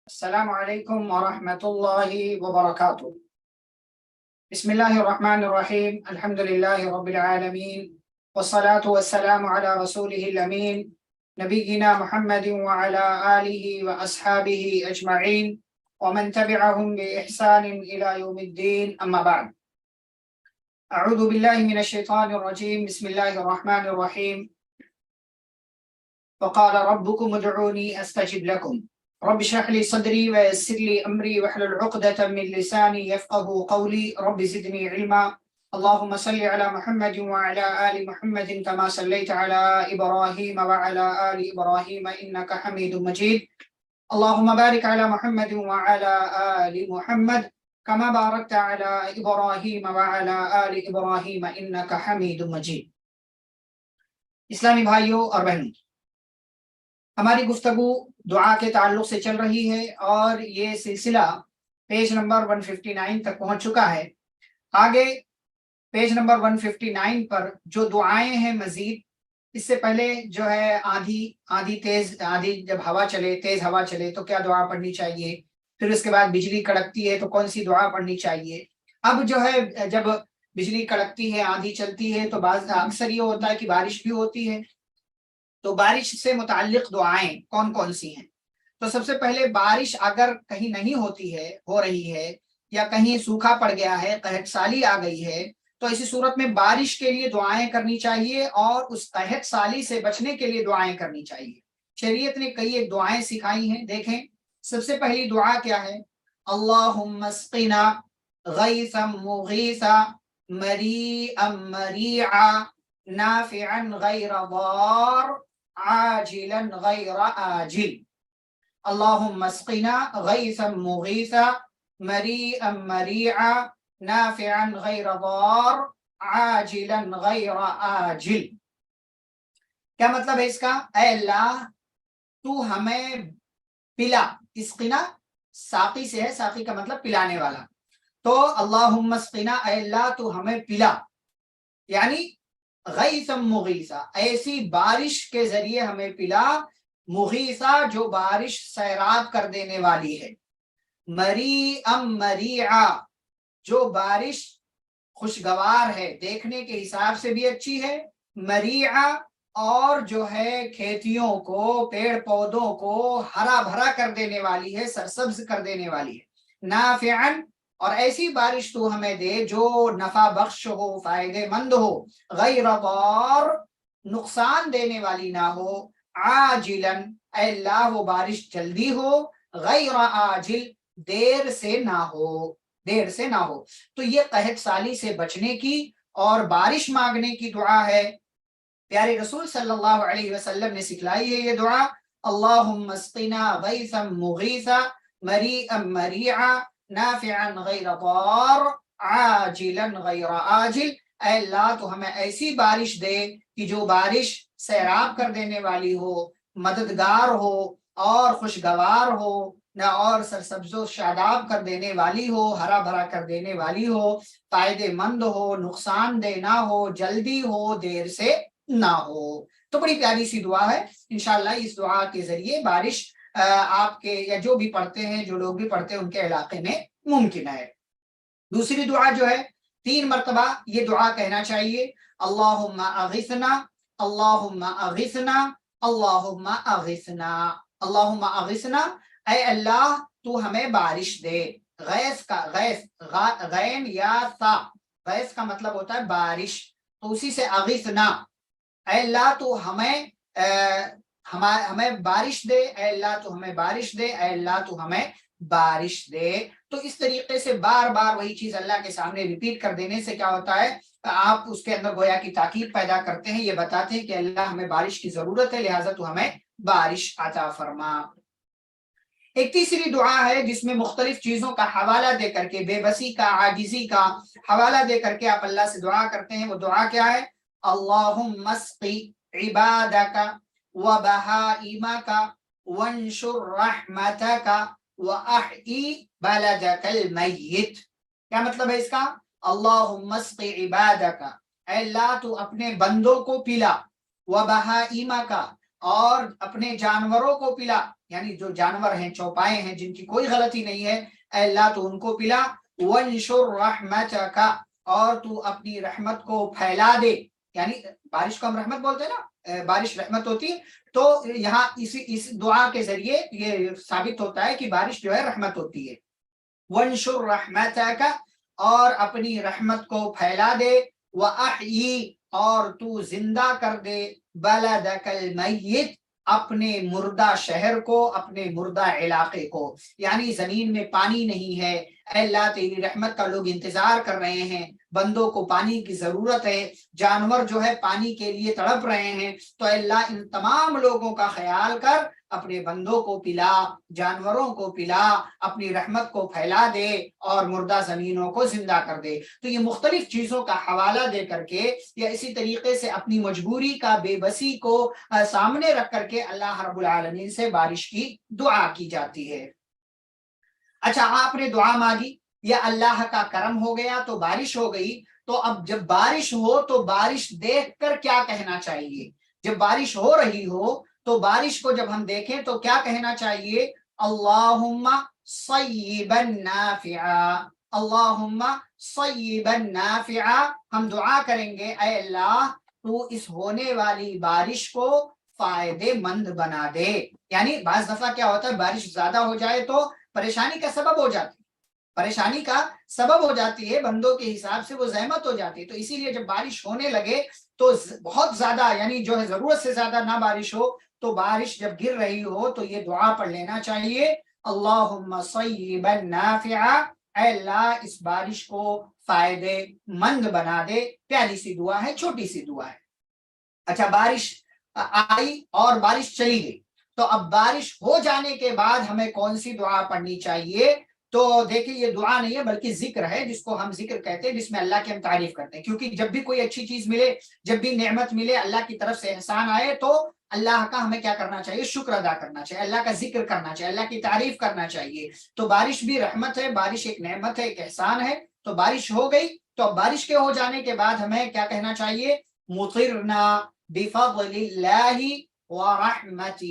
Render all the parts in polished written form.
السلام عليكم ورحمة الله وبركاته. بسم الله الرحمن الرحيم. الحمد لله رب العالمين، والصلاة والسلام على رسوله الأمين نبينا محمد وعلى آله وأصحابه أجمعين ومن تبعهم بإحسان إلى يوم الدين. أما بعد، أعوذ بالله من الشيطان الرجيم. بسم الله الرحمن الرحيم. وقال ربكم ادعوني أستجب لكم رب اشرح لي صدري ويسر لي امري واحلل عقدة من لساني يفقهوا قولي رب زدني علما. اللهم صل على محمد وعلى آل محمد كما صليت على إبراهيم وعلى آل إبراهيم إنك حميد مجيد. اللهم بارك على محمد وعلى آل محمد كما باركت على إبراهيم وعلى آل إبراهيم إنك حميد مجيد. اسلامی بھائیوں اور بہنوں، ہماری گفتگو دعا کے تعلق سے چل رہی ہے اور یہ سلسلہ پیج نمبر 159 تک پہنچ چکا ہے. آگے پیج نمبر 159 پر جو دعائیں ہیں مزید، اس سے پہلے جو ہے آندھی جب ہوا چلے، تیز ہوا چلے تو کیا دعا پڑھنی چاہیے، پھر اس کے بعد بجلی کڑکتی ہے تو کون سی دعا پڑھنی چاہیے. اب جو ہے جب بجلی کڑکتی ہے، آندھی چلتی ہے تو اکثر یہ ہوتا ہے کہ بارش بھی ہوتی ہے، تو بارش سے متعلق دعائیں کون کون سی ہیں. تو سب سے پہلے بارش اگر کہیں نہیں ہو رہی ہے یا کہیں سوکھا پڑ گیا ہے، قحط سالی آ گئی ہے، تو ایسی صورت میں بارش کے لیے دعائیں کرنی چاہیے اور اس قحط سالی سے بچنے کے لیے دعائیں کرنی چاہیے. شریعت نے کئی ایک دعائیں سکھائی ہیں. دیکھیں سب سے پہلی دعا کیا ہے؟ اللہم اسقنا غیثا مغیثا مریعا مریعا نافعا غیر ضار عاجلا غیر آجل. اللہم اسقنا غیثا مغیثا مریعا مریعا نافعا غیر ضار عاجلا غیر آجل. کیا مطلب ہے اس کا؟ اے اللہ تو ہمیں پلا. اسقنا ساقی سے ہے، ساقی کا مطلب پلانے والا. تو اللہم اسقنا، اے اللہ تو ہمیں پلا، یعنی غیثا مغیثا، ایسی بارش کے ذریعے ہمیں پلا. مغیثا جو بارش سیراب کر دینے والی ہے. مریعا مریعا جو بارش خوشگوار ہے، دیکھنے کے حساب سے بھی اچھی ہے. مریعا اور جو ہے کھیتیوں کو، پیڑ پودوں کو ہرا بھرا کر دینے والی ہے، سرسبز کر دینے والی ہے. نافعا اور ایسی بارش تو ہمیں دے جو نفع بخش ہو، فائدے مند ہو. غیر ضار نقصان دینے والی نہ ہو. عاجلا اے اللہ وہ بارش جلدی ہو. غیر آجل دیر سے نہ ہو. تو یہ قحط سالی سے بچنے کی اور بارش مانگنے کی دعا ہے. پیارے رسول صلی اللہ علیہ وسلم نے سکھلائی ہے یہ دعا. اللہم اسقنا غیثا مغیثا مریعا مریعا نافعا غیر ضار عاجلا غیر آجل. اے اللہ تو ہمیں ایسی بارش دے کہ جو بارش سیراب کر دینے والی ہو، مددگار ہو اور خوشگوار ہو، نہ اور سرسبز و شاداب کر دینے والی ہو، ہرا بھرا کر دینے والی ہو، فائدے مند ہو، نقصان دہ نہ ہو، جلدی ہو، دیر سے نہ ہو. تو بڑی پیاری سی دعا ہے. انشاءاللہ اس دعا کے ذریعے بارش آپ کے یا جو بھی پڑھتے ہیں، جو لوگ بھی پڑھتے ہیں، ان کے علاقے میں ممکن ہے. دوسری دعا جو ہے 3 مرتبہ یہ دعا کہنا چاہیے. اللہم اغثنا اللہم اغثنا اللہم اغثنا. اللہم اغثنا اے اللہ تو ہمیں بارش دے. غیث کا غین یا سا، غیث کا مطلب ہوتا ہے بارش، تو اسی سے اغثنا اے اللہ تو ہمیں بارش دے. اے اللہ تو ہمیں بارش دے. اے اللہ تو ہمیں بارش دے. تو اس طریقے سے بار بار وہی چیز اللہ کے سامنے ریپیٹ کر دینے سے کیا ہوتا ہے، آپ اس کے اندر گویا کی تاکید پیدا کرتے ہیں. یہ بتاتے ہیں کہ اللہ ہمیں بارش کی ضرورت ہے، لہٰذا تو ہمیں بارش عطا فرما. ایک تیسری دعا ہے جس میں مختلف چیزوں کا حوالہ دے کر کے، بے بسی کا، عاجزی کا حوالہ دے کر کے آپ اللہ سے دعا کرتے ہیں. وہ دعا کیا ہے؟ اللہم اسقی عبادک وبہائمک وانشر رحمتک واحئی بلدک المیت. کیا مطلب ہے اس کا؟ اللہم اسقی عبادک اے اللہ تو اپنے بندوں کو پلا، وبہائمک اور اپنے جانوروں کو پلا، یعنی جو جانور ہیں چوپائے ہیں جن کی کوئی غلطی نہیں ہے، اے اللہ تو ان کو پلا، وانشر رحمتک، اور تو اپنی رحمت کو پھیلا دے، یعنی بارش کو ہم رحمت بولتے ہیں نا، بارش رحمت ہوتی ہے، تو یہاں اس دعا کے ذریعے یہ ثابت ہوتا ہے کہ بارش جو ہے رحمت ہوتی ہے۔ وانشر رحمتک، اور اپنی رحمت کو پھیلا دے، وَأَحْيِي، اور تو زندہ کر دے، بلدک المیت، اپنے مردہ شہر کو، اپنے مردہ علاقے کو، یعنی زمین میں پانی نہیں ہے، اے اللہ تیری رحمت کا لوگ انتظار کر رہے ہیں، بندوں کو پانی کی ضرورت ہے، جانور جو ہے پانی کے لیے تڑپ رہے ہیں، تو اے اللہ ان تمام لوگوں کا خیال کر، اپنے بندوں کو پلا، جانوروں کو پلا، اپنی رحمت کو پھیلا دے اور مردہ زمینوں کو زندہ کر دے۔ تو یہ مختلف چیزوں کا حوالہ دے کر کے یا اسی طریقے سے اپنی مجبوری کا، بے بسی کو سامنے رکھ کر کے اللہ رب العالمین سے بارش کی دعا کی جاتی ہے۔ اچھا، آپ نے دعا مانگی، یا اللہ کا کرم ہو گیا تو بارش ہو گئی، تو اب جب بارش ہو تو بارش دیکھ کر کیا کہنا چاہیے؟ جب بارش ہو رہی ہو تو بارش کو جب ہم دیکھیں تو کیا کہنا چاہیے؟ اللہم صیبا نافعا، اللہم صیبا نافعا، ہم دعا کریں گے اے اللہ تو اس ہونے والی بارش کو فائدے مند بنا دے۔ یعنی بعض دفعہ کیا ہوتا ہے، بارش زیادہ ہو جائے تو پریشانی کا سبب ہو جاتی ہے، پریشانی کا سبب ہو جاتی ہے، بندوں کے حساب سے وہ زحمت ہو جاتی ہے، تو اسی لیے جب بارش ہونے لگے تو بہت زیادہ، یعنی جو ہے ضرورت سے زیادہ نہ بارش ہو، تو بارش جب گر رہی ہو تو یہ دعا پڑھ لینا چاہیے، اللہم صیبا نافعا، اے اللہ اس بارش کو فائدے مند بنا دے۔ پیاری سی دعا ہے، چھوٹی سی دعا ہے۔ اچھا، بارش آئی اور بارش چلی گئی، تو اب بارش ہو جانے کے بعد ہمیں کون سی دعا پڑھنی چاہیے؟ تو دیکھیں یہ دعا نہیں ہے بلکہ ذکر ہے، جس کو ہم ذکر کہتے ہیں، جس میں اللہ کی ہم تعریف کرتے ہیں، کیونکہ جب بھی کوئی اچھی چیز ملے، جب بھی نعمت ملے، اللہ کی طرف سے احسان آئے، تو اللہ کا ہمیں کیا کرنا چاہیے؟ شکر ادا کرنا چاہیے، اللہ کا ذکر کرنا چاہیے، اللہ کی تعریف کرنا چاہیے۔ تو بارش بھی رحمت ہے، بارش ایک نعمت ہے، ایک احسان ہے۔ تو بارش ہو گئی، تو بارش کے ہو جانے کے بعد ہمیں کیا کہنا چاہیے؟ مطرنا بفضل اللہ ورحمتہ،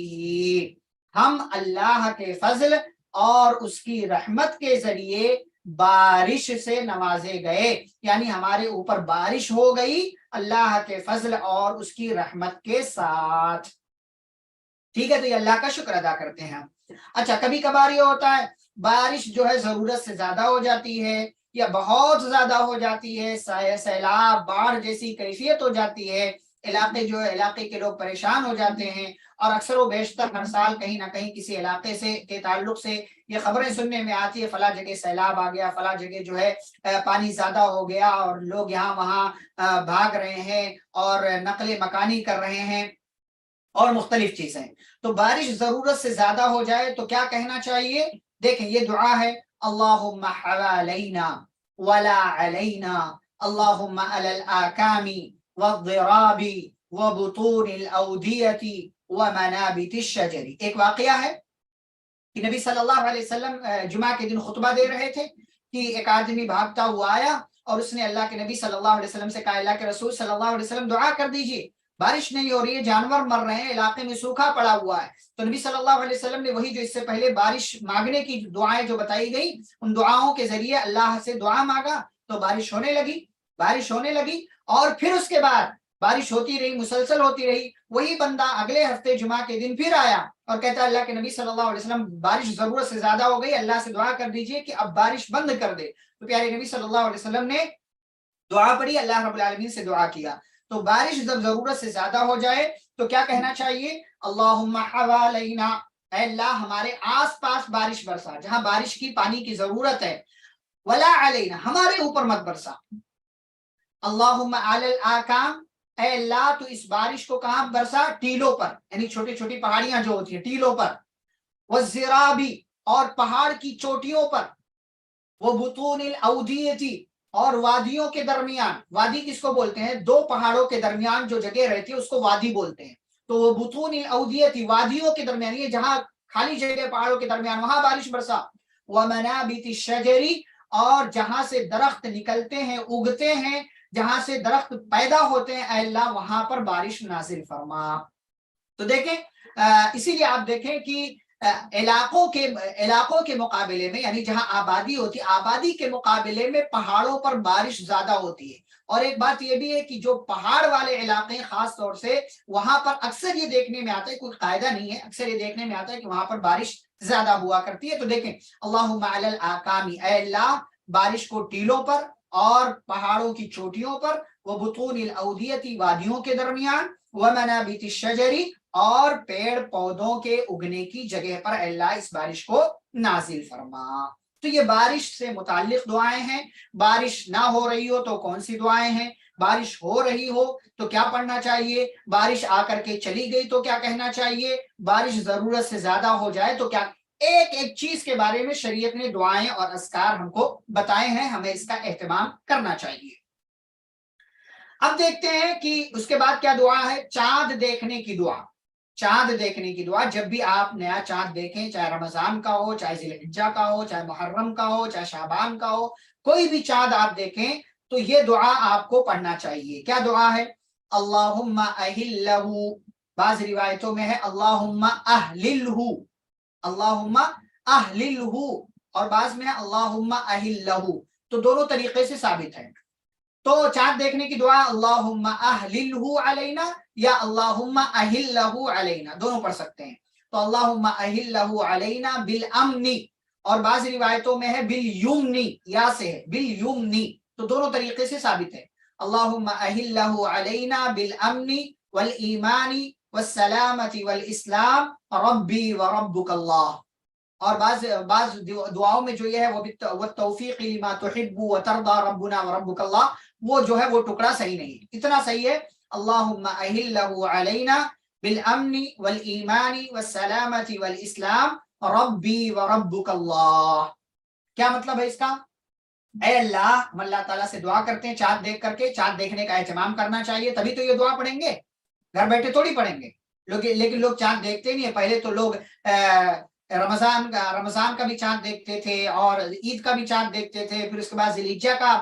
ہم اللہ کے فضل اور اس کی رحمت کے ذریعے بارش سے نوازے گئے، یعنی ہمارے اوپر بارش ہو گئی اللہ کے فضل اور اس کی رحمت کے ساتھ۔ ٹھیک ہے، تو یہ اللہ کا شکر ادا کرتے ہیں ہم۔ اچھا، کبھی کبھار یہ ہوتا ہے بارش جو ہے ضرورت سے زیادہ ہو جاتی ہے یا بہت زیادہ ہو جاتی ہے، سیلاب، باڑھ جیسی کیفیت ہو جاتی ہے، علاقے کے لوگ پریشان ہو جاتے ہیں، اور اکثر و بیشتر ہر سال کہیں نہ کہیں کسی علاقے سے کے تعلق سے یہ خبریں سننے میں آتی ہے، فلاں جگہ سیلاب آ گیا، فلاں جگہ جو ہے پانی زیادہ ہو گیا، اور لوگ یہاں وہاں بھاگ رہے ہیں اور نقل مکانی کر رہے ہیں اور مختلف چیزیں۔ تو بارش ضرورت سے زیادہ ہو جائے تو کیا کہنا چاہیے؟ دیکھیں یہ دعا ہے، اللہم حوالینا ولا علینا، اللہم علی الاکام والضراب وبطون الاودیۃ ومنابت الشجر۔ ایک واقعہ ہے کہ نبی صلی اللہ علیہ وسلم جمعہ کے دن خطبہ دے رہے تھے کہ ایک آدمی بھاگتا ہوا آیا اور اس نے اللہ کے نبی صلی اللہ علیہ وسلم سے کہا، اللہ کے رسول صلی اللہ علیہ وسلم دعا کر دیجئے، بارش نہیں ہو رہی ہے، جانور مر رہے ہیں، علاقے میں سوکھا پڑا ہوا ہے۔ تو نبی صلی اللہ علیہ وسلم نے وہی جو اس سے پہلے بارش مانگنے کی دعائیں جو بتائی گئی، ان دعاؤں کے ذریعے اللہ سے دعا مانگا تو بارش ہونے لگی، بارش ہونے لگی، اور پھر اس کے بعد بارش ہوتی رہی، مسلسل ہوتی رہی۔ وہی بندہ اگلے ہفتے جمعہ کے دن پھر آیا اور کہتا ہے، اللہ کے نبی صلی اللہ علیہ وسلم بارش ضرورت سے زیادہ ہو گئی، اللہ سے دعا کر دیجئے کہ اب بارش بند کر دے۔ تو پیارے نبی صلی اللہ علیہ وسلم نے دعا پڑھی، اللہ رب العالمین سے دعا کیا۔ تو بارش جب ضرورت سے زیادہ ہو جائے تو کیا کہنا چاہیے؟ اللہم حوالینا، اے اللہ ہمارے آس پاس بارش برسا، جہاں بارش کی پانی کی ضرورت ہے، ولا علینا، ہمارے اوپر مت برسا، اللہم علی الاکام، اے اللہ تو اس بارش کو کہاں برسا؟ ٹیلوں پر، یعنی چھوٹی چھوٹی پہاڑیاں جو ہوتی ہیں ٹیلوں پر، والزرابی، اور پہاڑ کی چوٹیوں پر، وبطون الاودیۃ، اور وادیوں کے درمیان۔ وادی کس کو بولتے ہیں؟ دو پہاڑوں کے درمیان جو جگہ رہتی ہے اس کو وادی بولتے ہیں۔ تو وہ بطون الاودیۃ، وادیوں کے درمیان، یہ جہاں خالی جگہ پہاڑوں کے درمیان، وہاں بارش برسا۔ ومنابت الشجر، اور جہاں سے درخت نکلتے ہیں، اگتے ہیں، جہاں سے درخت پیدا ہوتے ہیں، اے اللہ وہاں پر بارش نازل فرما۔ تو دیکھیں اسی لیے آپ دیکھیں کہ علاقوں کے مقابلے میں، یعنی جہاں آبادی ہوتی ہے، آبادی کے مقابلے میں پہاڑوں پر بارش زیادہ ہوتی ہے. اور ایک بات یہ بھی ہے کہ جو پہاڑ والے علاقے خاص طور سے وہاں پر اکثر یہ دیکھنے میں آتا ہے، کوئی قاعدہ نہیں ہے، اکثر یہ دیکھنے میں آتا ہے کہ وہاں پر بارش زیادہ ہوا کرتی ہے. تو دیکھیں اللہم علی الاکامی، اے اللہ بارش کو ٹیلوں پر اور پہاڑوں کی چوٹیوں پر، وبطون الاودیتی وادیوں کے درمیان، ومنابت الشجری اور پیڑ پودوں کے اگنے کی جگہ پر اللہ اس بارش کو نازل فرما. تو یہ بارش سے متعلق دعائیں ہیں. بارش نہ ہو رہی ہو تو کون سی دعائیں ہیں، بارش ہو رہی ہو تو کیا پڑھنا چاہیے، بارش آ کر کے چلی گئی تو کیا کہنا چاہیے، بارش ضرورت سے زیادہ ہو جائے تو کیا، ایک ایک چیز کے بارے میں شریعت نے دعائیں اور اذکار ہم کو بتائے ہیں، ہمیں اس کا اہتمام کرنا چاہیے. اب دیکھتے ہیں کہ اس کے بعد کیا دعا ہے، چاند دیکھنے کی دعا. چاند دیکھنے کی دعا، جب بھی آپ نیا چاند دیکھیں، چاہے رمضان کا ہو، چاہے ذی الحجہ کا ہو، چاہے محرم کا ہو، چاہے شعبان کا ہو، کوئی بھی چاند آپ دیکھیں تو یہ دعا آپ کو پڑھنا چاہیے. کیا دعا ہے، اللہم اہلہ، بعض روایتوں میں ہے اللہم اہللہ، اللہم اہللہ، اور بعض میں ہے اللہم اہلہ. تو دونوں طریقے سے ثابت ہے. تو چاند دیکھنے کی دعا اللہم اہللہ علینا یا اللہم اہلہ علینا، دونوں پڑھ سکتے ہیں. تو اللہم اہلہ علینا بالامن، اور بعض روایتوں میں ہے بالیمنی، یا سے ہے بالیمنی. تو دونوں طریقے سے ثابت ہے. اللہم اہلہ علینا بالامن والایمان والسلامت والاسلام ربی وربک اللہ. اور بعض دعاؤں میں جو یہ ہے وہ توفیق لما تحب وترضى ربنا وربک اللہ، وہ جو ہے وہ ٹکڑا صحیح نہیں. اتنا صحیح ہے اللہم اہلہ علینا بالامن والایمان والسلامت والاسلام ربی وربک اللہ. کیا مطلب ہے اس کا، اے اللہ، ہم اللہ تعالیٰ سے دعا کرتے ہیں چاند دیکھ کر کے، چاند دیکھنے کا اہتمام کرنا چاہیے، تبھی تو یہ دعا پڑھیں گے، گھر بیٹھے تھوڑی پڑھیں گے. لیکن لوگ چاند دیکھتے نہیں ہے. پہلے تو لوگ رمضان کا بھی چاند دیکھتے تھے اور عید کا بھی چاند دیکھتے تھے، پھر اس کے بعد ذی الحجہ کا،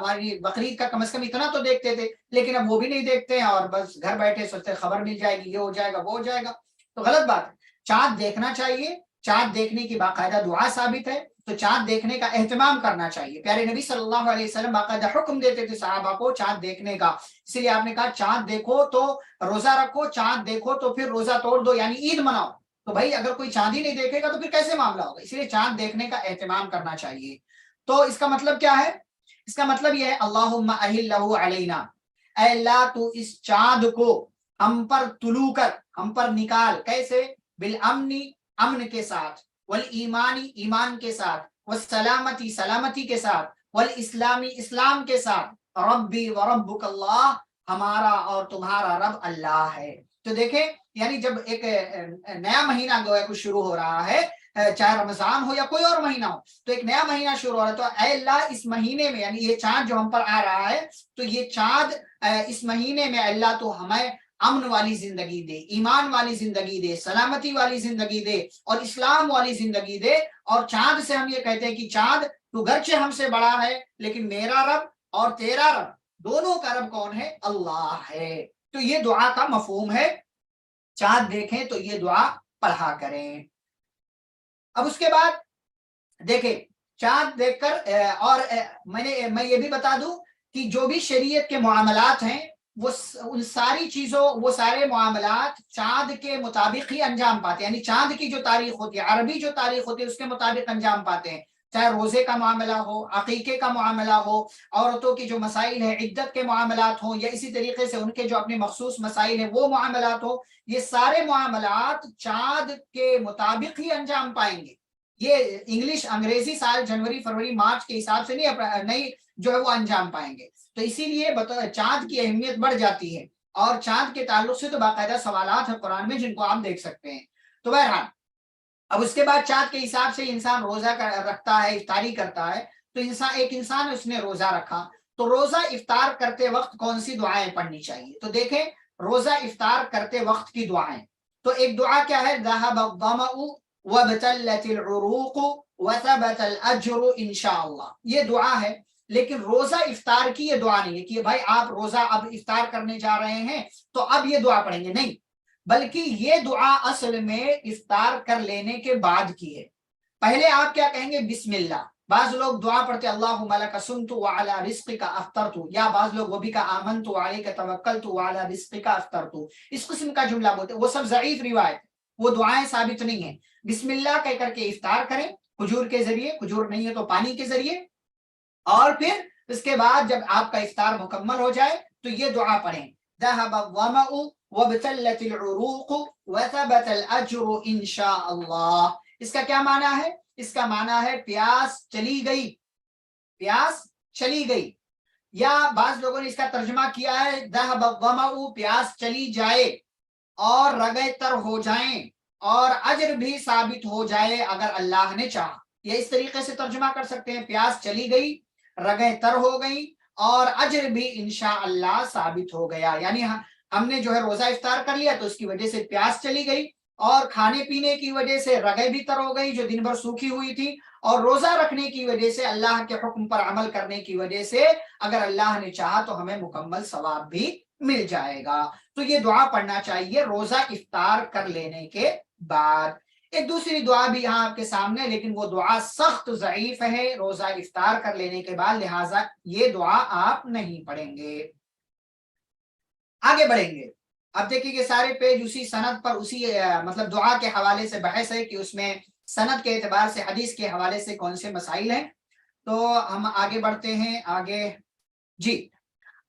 بقرعید کا کم از کم اتنا تو دیکھتے تھے. لیکن اب وہ بھی نہیں دیکھتے ہیں اور بس گھر بیٹھے سوچتے خبر مل جائے گی، یہ ہو جائے گا وہ ہو جائے گا. تو غلط بات ہے. چاند دیکھنا چاہیے، چاند دیکھنے کی باقاعدہ دعا ثابت ہے. تو چاند دیکھنے کا اہتمام کرنا چاہیے. پیارے نبی صلی اللہ علیہ وسلم باقاعدہ حکم دیتے تھے صحابہ کو چاند دیکھنے کا. اس لیے آپ نے کہا چاند دیکھو تو روزہ رکھو، چاند دیکھو تو پھر روزہ توڑ دو، یعنی عید مناؤ. تو بھائی اگر کوئی چاند ہی نہیں دیکھے گا تو پھر کیسے معاملہ ہوگا، اس لیے چاند دیکھنے کا اہتمام کرنا چاہیے. تو اس کا مطلب کیا ہے، اس کا مطلب یہ ہے اللہم اہلہ علینا، اے اللہ تو اس چاند کو ہم پر طلوع کر، ہم پر نکال. کیسے، بالامن، امن کے ساتھ، والایمانی، ایمان کے ساتھ، والسلامتی، سلامتی کے ساتھ، والاسلامی، اسلام کے ساتھ، ربی وربک اللہ، ہمارا اور تمہارا رب اللہ ہے. تو دیکھیں یعنی جب ایک نیا مہینہ گویا کچھ شروع ہو رہا ہے، چاہے رمضان ہو یا کوئی اور مہینہ ہو، تو ایک نیا مہینہ شروع ہو رہا ہے، تو اے اللہ اس مہینے میں، یعنی یہ چاند جو ہم پر آ رہا ہے، تو یہ چاند اس مہینے میں اللہ تو ہمیں امن والی زندگی دے، ایمان والی زندگی دے، سلامتی والی زندگی دے اور اسلام والی زندگی دے. اور چاند سے ہم یہ کہتے ہیں کہ چاند تو گرچہ ہم سے بڑا ہے لیکن میرا رب اور تیرا رب دونوں کا رب کون ہے، اللہ ہے. تو یہ دعا کا مفہوم ہے، چاند دیکھیں تو یہ دعا پڑھا کریں. اب اس کے بعد دیکھیں چاند دیکھ کر، اور میں یہ بھی بتا دوں کہ جو بھی شریعت کے معاملات ہیں وہ ان ساری چیزوں، وہ سارے معاملات چاند کے مطابق ہی انجام پاتے ہیں. یعنی چاند کی جو تاریخ ہوتی ہے، عربی جو تاریخ ہوتی ہے، اس کے مطابق انجام پاتے ہیں. چاہے روزے کا معاملہ ہو، عقیقے کا معاملہ ہو، عورتوں کی جو مسائل ہیں عدت کے معاملات ہوں، یا اسی طریقے سے ان کے جو اپنے مخصوص مسائل ہیں وہ معاملات ہوں، یہ سارے معاملات چاند کے مطابق ہی انجام پائیں گے. یہ انگلش انگریزی سال جنوری فروری مارچ کے حساب سے نہیں جو ہے وہ انجام پائیں گے. تو اسی لیے چاند کی اہمیت بڑھ جاتی ہے، اور چاند کے تعلق سے تو باقاعدہ سوالات ہیں قرآن میں جن کو آپ دیکھ سکتے ہیں. تو بہرحال اب اس کے بعد چاند کے حساب سے انسان روزہ رکھتا ہے، افطاری کرتا ہے. تو ایک انسان اس نے روزہ رکھا، تو روزہ افطار کرتے وقت کون سی دعائیں پڑھنی چاہیے. تو دیکھیں روزہ افطار کرتے وقت کی دعائیں، تو ایک دعا کیا ہے، ذهب الظمأ وابتلت العروق وثبت الاجر انشاءاللہ، یہ دعا ہے. لیکن روزہ افطار کی یہ دعا نہیں ہے کہ بھائی آپ روزہ اب افطار کرنے جا رہے ہیں تو اب یہ دعا پڑھیں گے، نہیں. بلکہ یہ دعا اصل میں افطار کر لینے کے بعد کی ہے۔ پہلے آپ کیا کہیں گے؟ بسم اللہ۔ بعض لوگ دعا پڑھتے اللہم لک صمت وعلی رزقک افطرت، یا بعض لوگ وہ بھی کا آمنت علیک توکلت وعلی رزقک افطرت، اس قسم کا جملہ بولتے، وہ سب ضعیف روایت، وہ دعائیں ثابت نہیں ہیں۔ بسم اللہ کہہ کر کے افطار کریں، کھجور کے ذریعے، کھجور نہیں ہے تو پانی کے ذریعے، اور پھر اس کے بعد جب آپ کا افطار مکمل ہو جائے تو یہ دعا پڑھیں، ذهب الظمأ وابتلت العروق وثبت الاجر ان شاء اللہ۔ اس کا کیا معنی ہے؟ اس کا معنی ہے پیاس چلی گئی، پیاس چلی گئی، یا بعض لوگوں نے اس کا ترجمہ کیا ہے ذهب الظمأ، پیاس چلی جائے اور رگیں تر ہو جائیں اور اجر بھی ثابت ہو جائے اگر اللہ نے چاہا۔ یہ اس طریقے سے ترجمہ کر سکتے ہیں، پیاس چلی گئی، رگیں تر ہو گئی اور اجر بھی انشاءاللہ ثابت ہو گیا، یعنی ہم نے جو ہے روزہ افطار کر لیا تو اس کی وجہ سے پیاس چلی گئی، اور کھانے پینے کی وجہ سے رگیں بھی تر ہو گئی جو دن بھر سوکھی ہوئی تھی، اور روزہ رکھنے کی وجہ سے، اللہ کے حکم پر عمل کرنے کی وجہ سے اگر اللہ نے چاہا تو ہمیں مکمل ثواب بھی مل جائے گا۔ تو یہ دعا پڑھنا چاہیے روزہ افطار کر لینے کے بعد۔ ایک دوسری دعا بھی یہاں آپ کے سامنے، لیکن وہ دعا سخت ضعیف ہے روزہ افطار کر لینے کے بعد، لہٰذا یہ دعا آپ نہیں پڑھیں گے۔ آگے بڑھیں گے، اب دیکھیے کہ سارے پیج اسی سند پر، اسی مطلب دعا کے حوالے سے بحث ہے کہ اس میں سند کے اعتبار سے حدیث کے حوالے سے کون سے مسائل ہیں۔ تو ہم آگے بڑھتے ہیں، آگے جی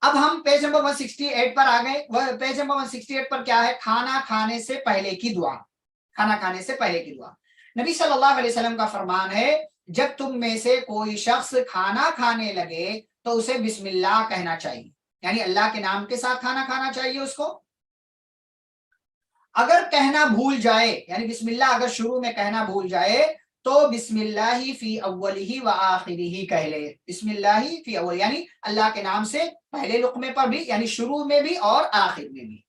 اب ہم پیج نمبر 168 پر آ گئے۔ پیج نمبر 168 پر کیا ہے؟ کھانا کھانے سے پہلے کی دعا۔ کھانا کھانے سے پہلے کی دعا، نبی صلی اللہ علیہ وسلم کا فرمان ہے جب تم میں سے کوئی شخص کھانا کھانے لگے تو اسے بسم اللہ کہنا چاہیے، یعنی اللہ کے نام کے ساتھ کھانا کھانا چاہیے اس کو۔ اگر کہنا بھول جائے، یعنی بسم اللہ اگر شروع میں کہنا بھول جائے تو بسم اللہ فی اولہ و آخرہ کہہ لے۔ بسم اللہ فی اول یعنی اللہ کے نام سے پہلے لقمے پر بھی، یعنی شروع میں بھی اور آخر میں بھی۔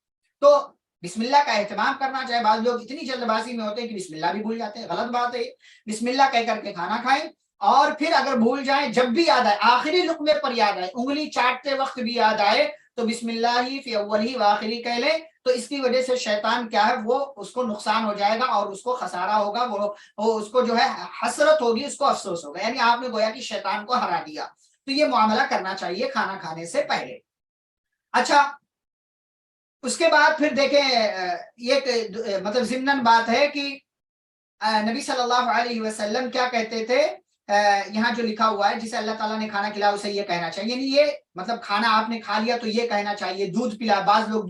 تو بسم اللہ کا اہتمام کرنا چاہے، بعض لوگ اتنی جلد بازی میں ہوتے ہیں کہ بسم اللہ بھی بھول جاتے ہیں، غلط بات ہے۔ بسم اللہ کہہ کر کے کھانا کھائیں، اور پھر اگر بھول جائیں، جب بھی یاد آئے، آخری لقمے پر یاد آئے، انگلی چاٹتے وقت بھی یاد آئے تو بسم اللہ فی اولہ و آخرہ کہہ لیں۔ تو اس کی وجہ سے شیطان کیا ہے، وہ اس کو نقصان ہو جائے گا اور اس کو خسارہ ہوگا، وہ اس کو جو ہے حسرت ہوگی، اس کو افسوس ہوگا، یعنی آپ نے گویا کہ شیطان کو ہرا دیا۔ تو یہ معاملہ کرنا چاہیے کھانا کھانے سے پہلے۔ اچھا، اس کے بعد پھر دیکھیں، یہ مطلب ضمناً بات ہے کہ نبی صلی اللہ علیہ وسلم کیا کہتے تھے، یہاں جو لکھا ہوا ہے جسے اللہ تعالیٰ نے کھانا کھلایا اسے یہ کہنا چاہیے، یعنی یہ مطلب کھانا آپ نے کھا لیا تو یہ کہنا چاہیے۔ دودھ پلا، بعض لوگ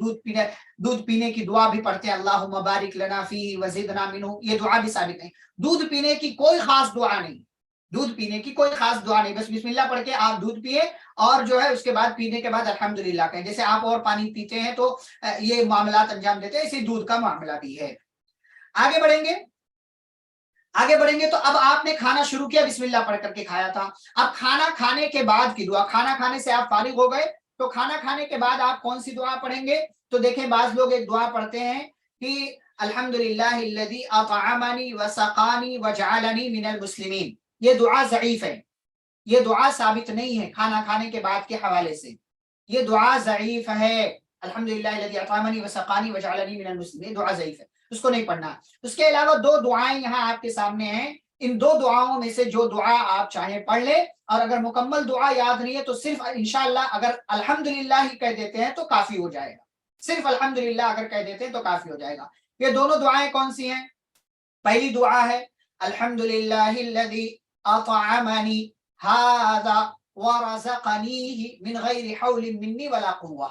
دودھ پینے کی دعا بھی پڑھتے ہیں، اللہم بارک لنا فیہ وزدنا منہ، یہ دعا بھی ثابت نہیں۔ دودھ پینے کی کوئی خاص دعا نہیں، دودھ پینے کی کوئی خاص دعا نہیں، بس بسم اللہ پڑھ کے آپ دودھ پیے، اور جو ہے اس کے بعد پینے کے بعد الحمدللہ کہیں، جیسے آپ اور پانی پیتے ہیں تو یہ معاملات انجام دیتے ہیں، اسی دودھ کا معاملہ بھی ہے۔ آگے بڑھیں گے، آگے بڑھیں گے تو اب آپ نے کھانا شروع کیا، بسم اللہ پڑھ کر کے کھایا تھا، اب کھانا کھانے کے بعد کی دعا، کھانا کھانے سے آپ فارغ ہو گئے تو کھانا کھانے کے بعد آپ کون سی دعا پڑھیں گے؟ تو دیکھیں بعض لوگ ایک دعا پڑھتے ہیں کہ الحمدللہ الذی اطعمنی وسقانی وجعلنی من المسلمین، یہ دعا ضعیف ہے، یہ دعا ثابت نہیں ہے کھانا کھانے کے بعد کے حوالے سے، یہ دعا ضعیف ہے۔ الحمدللہ الذی اطعمنی وسقانی وجعلنی من المسلمین، دعا ضعیف ہے، اس کو نہیں پڑھنا۔ اس کے علاوہ دو دعائیں یہاں آپ کے سامنے ہیں، ان دو دعاؤں میں سے جو دعا آپ چاہیں پڑھ لیں، اور اگر مکمل دعا یاد نہیں ہے تو صرف انشاءاللہ اگر الحمدللہ ہی کہہ دیتے ہیں تو کافی ہو جائے گا، صرف الحمدللہ اگر کہہ دیتے ہیں تو کافی ہو جائے گا۔ یہ دونوں دعائیں کون سی ہیں؟ پہلی دعا ہے الحمدللہ الذی اطعمنی ھذا ورزقنیہ من غیر حول منی ولا قوہ۔